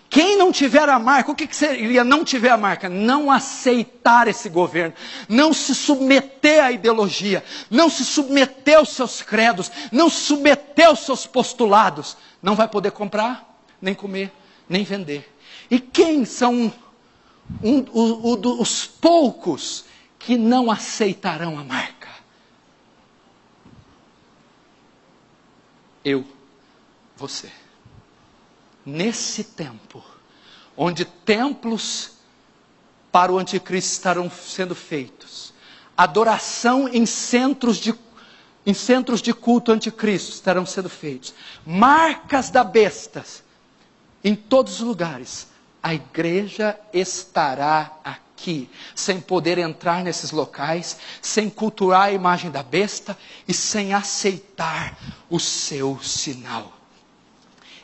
quem não tiver a marca, o que seria não tiver a marca? Não aceitar esse governo, não se submeter à ideologia, não se submeter aos seus credos, não se submeter aos seus postulados, não vai poder comprar, nem comer, nem vender. E quem são os poucos que não aceitarão a marca? Eu, você. Nesse tempo, onde templos para o anticristo estarão sendo feitos, adoração em centros de culto anticristo estarão sendo feitos, marcas da besta em todos os lugares, a igreja estará aqui, sem poder entrar nesses locais, sem cultuar a imagem da besta e sem aceitar o seu sinal.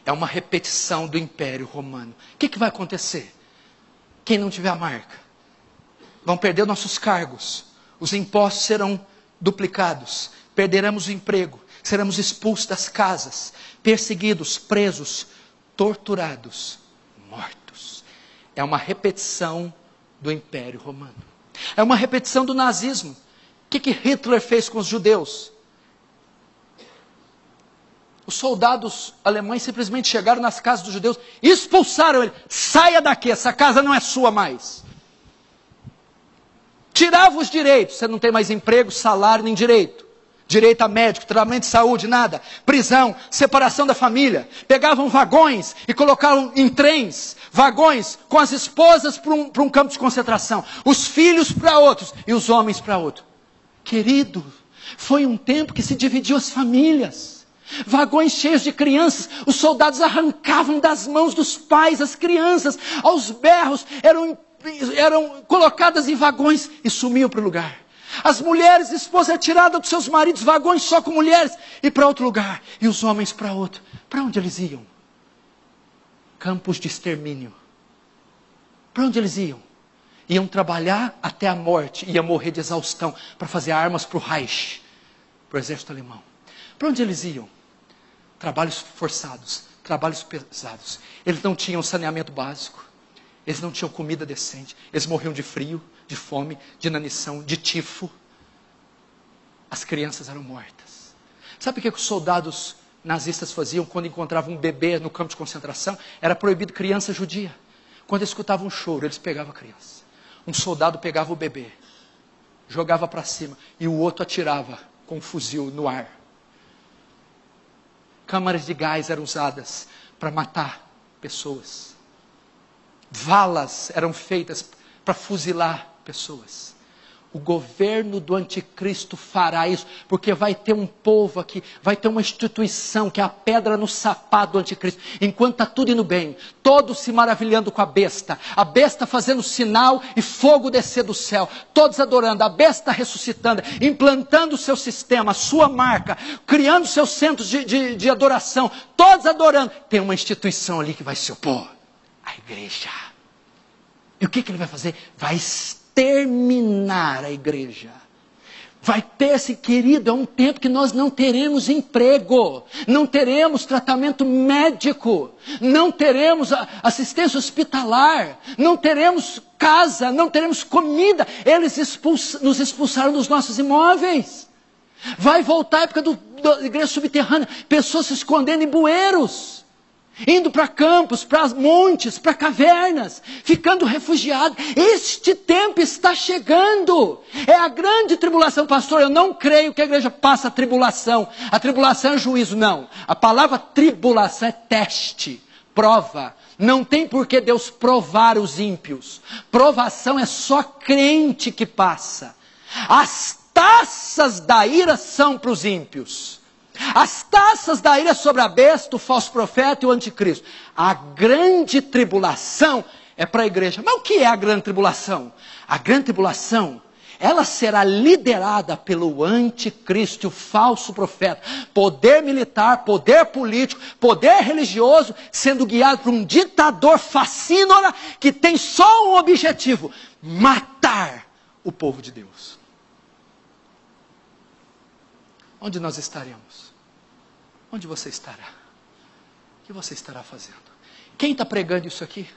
É uma repetição do Império Romano. O que vai acontecer? Quem não tiver a marca? Vão perder nossos cargos. Os impostos serão duplicados. Perderemos o emprego. Seremos expulsos das casas. Perseguidos, presos, torturados, mortos. É uma repetição do Império Romano. É uma repetição do nazismo. O que Hitler fez com os judeus? Os soldados alemães simplesmente chegaram nas casas dos judeus e expulsaram ele. Saia daqui, essa casa não é sua mais. Tirava os direitos. Você não tem mais emprego, salário, nem direito. Direito a médico, tratamento de saúde, nada. Prisão, separação da família. Pegavam vagões e colocavam em trens, vagões com as esposas para um campo de concentração. Os filhos para outros e os homens para outro. Querido, foi um tempo que se dividiu as famílias. Vagões cheios de crianças, os soldados arrancavam das mãos dos pais as crianças, aos berros, eram colocadas em vagões e sumiam para o lugar. As mulheres, esposas, eram tiradas dos seus maridos, vagões só com mulheres, e para outro lugar, e os homens para outro. Para onde eles iam? Campos de extermínio. Para onde eles iam? Iam trabalhar até a morte, iam morrer de exaustão, para fazer armas para o Reich, para o exército alemão. Para onde eles iam? Trabalhos forçados, trabalhos pesados. Eles não tinham saneamento básico. Eles não tinham comida decente. Eles morriam de frio, de fome, de inanição, de tifo. As crianças eram mortas. Sabe o que os soldados nazistas faziam quando encontravam um bebê no campo de concentração? Era proibido criança judia. Quando eles escutavam um choro, eles pegavam a criança. Um soldado pegava o bebê, jogava para cima e o outro atirava com um fuzil no ar. Câmaras de gás eram usadas para matar pessoas. Valas eram feitas para fuzilar pessoas. O governo do anticristo fará isso, porque vai ter um povo aqui, vai ter uma instituição que é a pedra no sapato do anticristo. Enquanto está tudo indo bem, todos se maravilhando com a besta fazendo sinal e fogo descer do céu, todos adorando, a besta ressuscitando, implantando o seu sistema, a sua marca, criando seus centros de adoração, todos adorando. Tem uma instituição ali que vai se opor, a igreja. E o que ele vai fazer? Vai exterminar a igreja. Vai ter, querido, é um tempo que nós não teremos emprego, não teremos tratamento médico, não teremos assistência hospitalar, não teremos casa, não teremos comida. Eles nos expulsaram dos nossos imóveis. Vai voltar a época da igreja subterrânea, pessoas se escondendo em bueiros. indo para campos, para montes, para cavernas, ficando refugiados. Este tempo está chegando. É a grande tribulação. Pastor, eu não creio que a igreja passa a tribulação. A tribulação é juízo. Não. A palavra tribulação é teste, prova. Não tem por que Deus provar os ímpios. Provação é só crente que passa. As taças da ira são para os ímpios. As taças da ira sobre a besta, o falso profeta e o anticristo. A grande tribulação é para a igreja. Mas o que é a grande tribulação? A grande tribulação, ela será liderada pelo anticristo e o falso profeta. Poder militar, poder político, poder religioso, sendo guiado por um ditador fascínora que tem só um objetivo: matar o povo de Deus. Onde nós estaremos? Onde você estará? O que você estará fazendo? Quem está pregando isso aqui?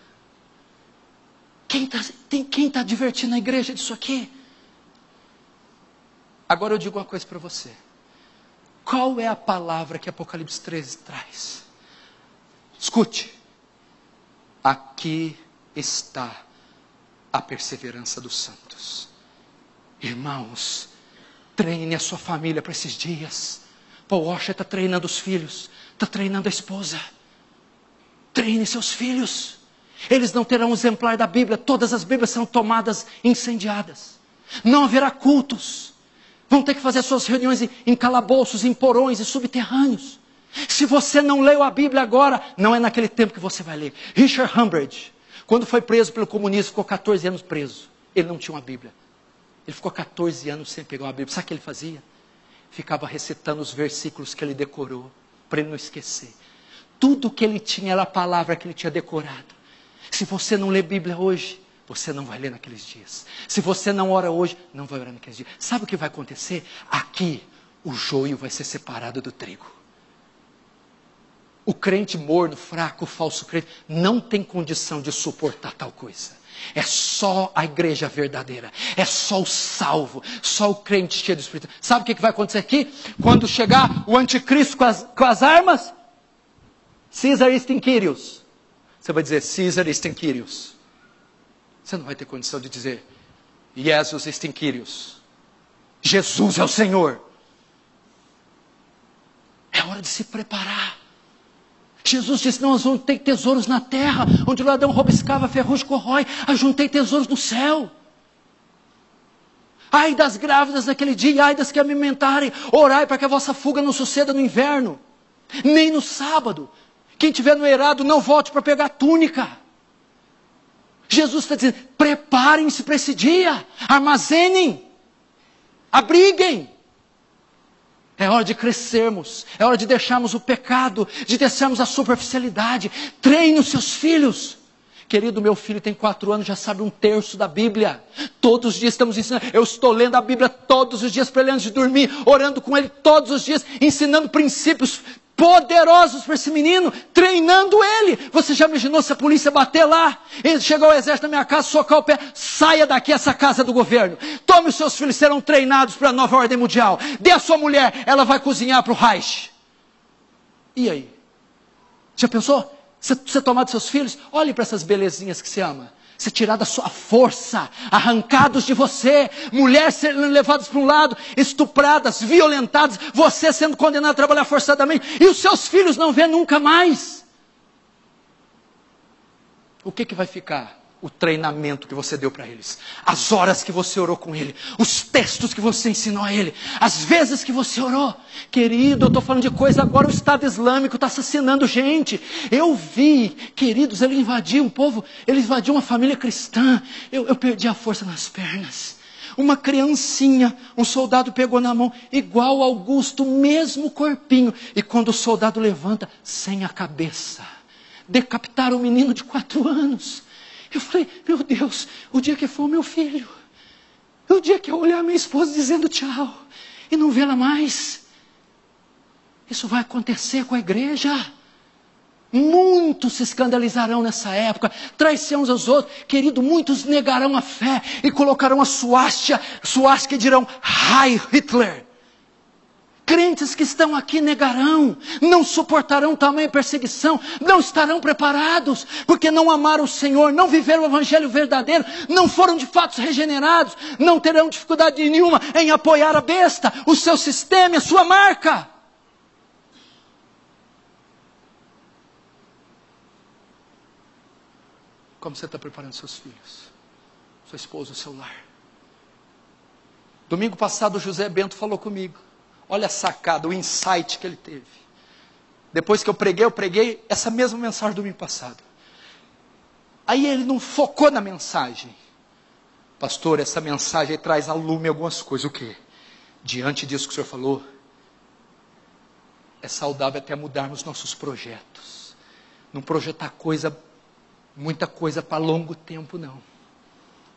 Quem está divertindo a igreja disso aqui? Agora eu digo uma coisa para você. Qual é a palavra que Apocalipse 13 traz? Escute. Aqui está a perseverança dos santos. Irmãos, treine a sua família para esses dias. Paul Washer está treinando os filhos, está treinando a esposa. Treine seus filhos. Eles não terão um exemplar da Bíblia. Todas as Bíblias serão tomadas, incendiadas. Não haverá cultos. Vão ter que fazer suas reuniões em calabouços, em porões e subterrâneos. Se você não leu a Bíblia agora, não é naquele tempo que você vai ler. Richard Humbert, quando foi preso pelo comunismo, ficou 14 anos preso. Ele não tinha uma Bíblia. Ele ficou 14 anos sem pegar uma Bíblia. Sabe o que ele fazia? Ficava recitando os versículos que ele decorou, para ele não esquecer. Tudo que ele tinha era a palavra que ele tinha decorado. Se você não lê Bíblia hoje, você não vai ler naqueles dias. Se você não ora hoje, não vai orar naqueles dias. Sabe o que vai acontecer? Aqui, o joio vai ser separado do trigo. O crente morno, fraco, o falso crente, não tem condição de suportar tal coisa. É só a igreja verdadeira. É só o salvo. Só o crente cheio do Espírito. Sabe o que vai acontecer aqui? Quando chegar o anticristo com as armas, Caesar istem Kyrios. Você vai dizer, Caesar istem Kyrios. Você não vai ter condição de dizer, Jesus istem Kyrios. Jesus é o Senhor. É hora de se preparar. Jesus disse, não ajuntei tesouros na terra, onde o ladrão rouba, escava, ferrugem, corrói. Ajuntei tesouros no céu. Ai das grávidas naquele dia, ai das que amamentarem. Orai para que a vossa fuga não suceda no inverno, nem no sábado. Quem estiver no eirado, não volte para pegar túnica. Jesus está dizendo, preparem-se para esse dia. Armazenem. Abriguem. É hora de crescermos, é hora de deixarmos o pecado, de deixarmos a superficialidade. Treine os seus filhos. Querido, meu filho tem 4 anos, já sabe 1/3 da Bíblia. Todos os dias estamos ensinando. Eu estou lendo a Bíblia todos os dias para ele antes de dormir, orando com ele todos os dias, ensinando princípios poderosos para esse menino, treinando ele. Você já imaginou se a polícia bater lá? Ele chegou ao exército na minha casa, socar o pé, saia daqui, essa casa do governo. Tome os seus filhos, serão treinados para a nova ordem mundial. Dê a sua mulher, ela vai cozinhar para o Reich. E aí? Já pensou? Você tomar dos seus filhos? Olhe para essas belezinhas que você ama. Você tirar da sua força, arrancados de você, mulheres sendo levadas para um lado, estupradas, violentadas, você sendo condenado a trabalhar forçadamente, e os seus filhos não vê nunca mais. O que vai ficar? O treinamento que você deu para eles, as horas que você orou com ele, os textos que você ensinou a ele, as vezes que você orou. Querido, eu estou falando de coisa agora, o Estado Islâmico está assassinando gente. Eu vi, queridos, ele invadiu um povo, ele invadiu uma família cristã. Eu perdi a força nas pernas. Uma criancinha, um soldado pegou na mão, igual Augusto, mesmo corpinho. E quando o soldado levanta, sem a cabeça, decapitaram o menino de 4 anos. Eu falei, meu Deus, o dia que for o meu filho, o dia que eu olhar minha esposa dizendo tchau, e não vê-la mais, isso vai acontecer com a igreja. Muitos se escandalizarão nessa época, trairão uns aos outros. Querido, muitos negarão a fé e colocarão a suástica e dirão, Heil Hitler. Crentes que estão aqui negarão, não suportarão tamanha perseguição, não estarão preparados, porque não amaram o Senhor, não viveram o evangelho verdadeiro, não foram de fato regenerados, não terão dificuldade nenhuma em apoiar a besta, o seu sistema, a sua marca. Como você está preparando seus filhos, sua esposa, o seu lar? Domingo passado o José Bento falou comigo. Olha a sacada, o insight que ele teve. Depois que eu preguei essa mesma mensagem do domingo passado. Aí ele não focou na mensagem. Pastor, essa mensagem traz à lume algumas coisas. O quê? Diante disso que o senhor falou, é saudável até mudarmos nossos projetos. Não projetar muita coisa para longo tempo, não.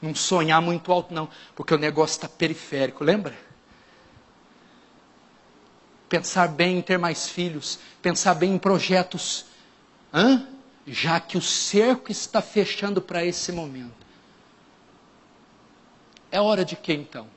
Não sonhar muito alto, não. Porque o negócio está periférico, lembra? Pensar bem em ter mais filhos, pensar bem em projetos, já que o cerco está fechando para esse momento. É hora de quê então?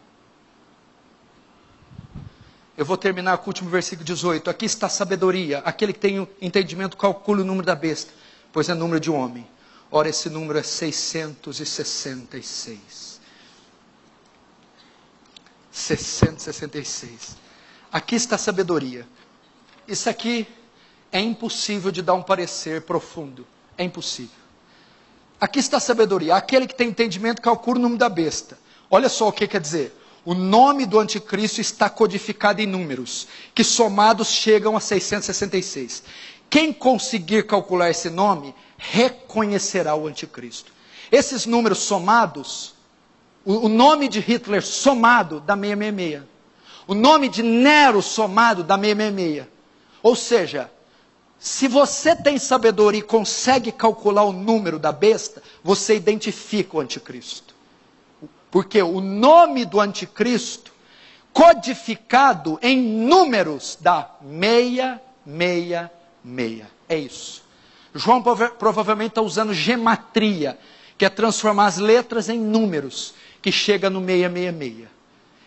Eu vou terminar com o último versículo 18. Aqui está a sabedoria, aquele que tem o entendimento calcula o número da besta, pois é número de homem. Ora, esse número é 666. 666. Aqui está a sabedoria. Isso aqui é impossível de dar um parecer profundo. É impossível. Aqui está a sabedoria. Aquele que tem entendimento calcula o número da besta. Olha só o que quer dizer. O nome do anticristo está codificado em números, que somados chegam a 666. Quem conseguir calcular esse nome, reconhecerá o anticristo. Esses números somados, o nome de Hitler somado dá 666. O nome de Nero somado dá 666. Ou seja, se você tem sabedoria e consegue calcular o número da besta, você identifica o anticristo. Porque o nome do anticristo, codificado em números, dá 666. É isso. João provavelmente está usando gematria, que é transformar as letras em números, que chega no 666.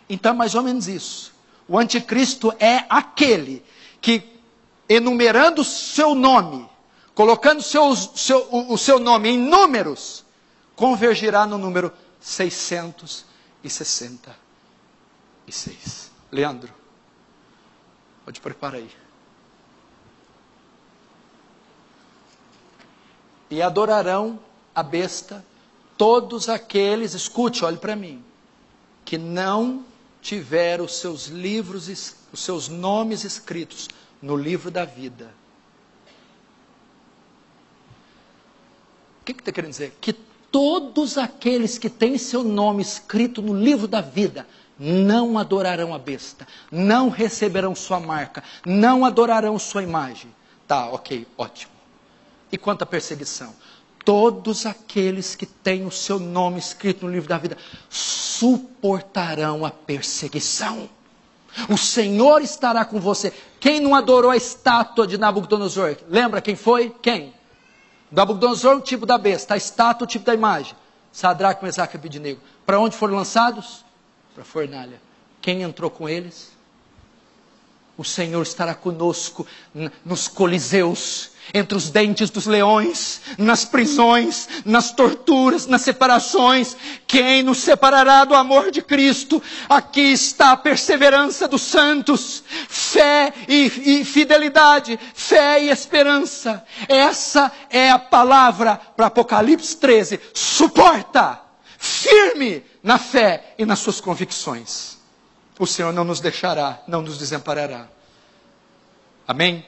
Então é mais ou menos isso. O anticristo é aquele que, enumerando o seu nome, colocando o seu nome em números, convergirá no número 666. Leandro, pode preparar aí. E adorarão a besta todos aqueles, escute, olhe para mim, que não tiveram os seus livros, os seus nomes escritos no livro da vida. O que está querendo dizer? Que todos aqueles que têm seu nome escrito no livro da vida não adorarão a besta, não receberão sua marca, não adorarão sua imagem. Tá, ok, ótimo. E quanto à perseguição? Todos aqueles que têm o seu nome escrito no livro da vida suportarão a perseguição. O Senhor estará com você. Quem não adorou a estátua de Nabucodonosor? Lembra quem foi? Quem? Nabucodonosor, o tipo da besta. A estátua, o tipo da imagem. Sadraque, Mesaque e Abednego. Para onde foram lançados? Para a fornalha. Quem entrou com eles? O Senhor estará conosco nos coliseus, entre os dentes dos leões, nas prisões, nas torturas, nas separações. Quem nos separará do amor de Cristo? Aqui está a perseverança dos santos, fé e fidelidade, fé e esperança. Essa é a palavra para Apocalipse 13. Suporta, firme na fé e nas suas convicções. O Senhor não nos deixará, não nos desamparará. Amém?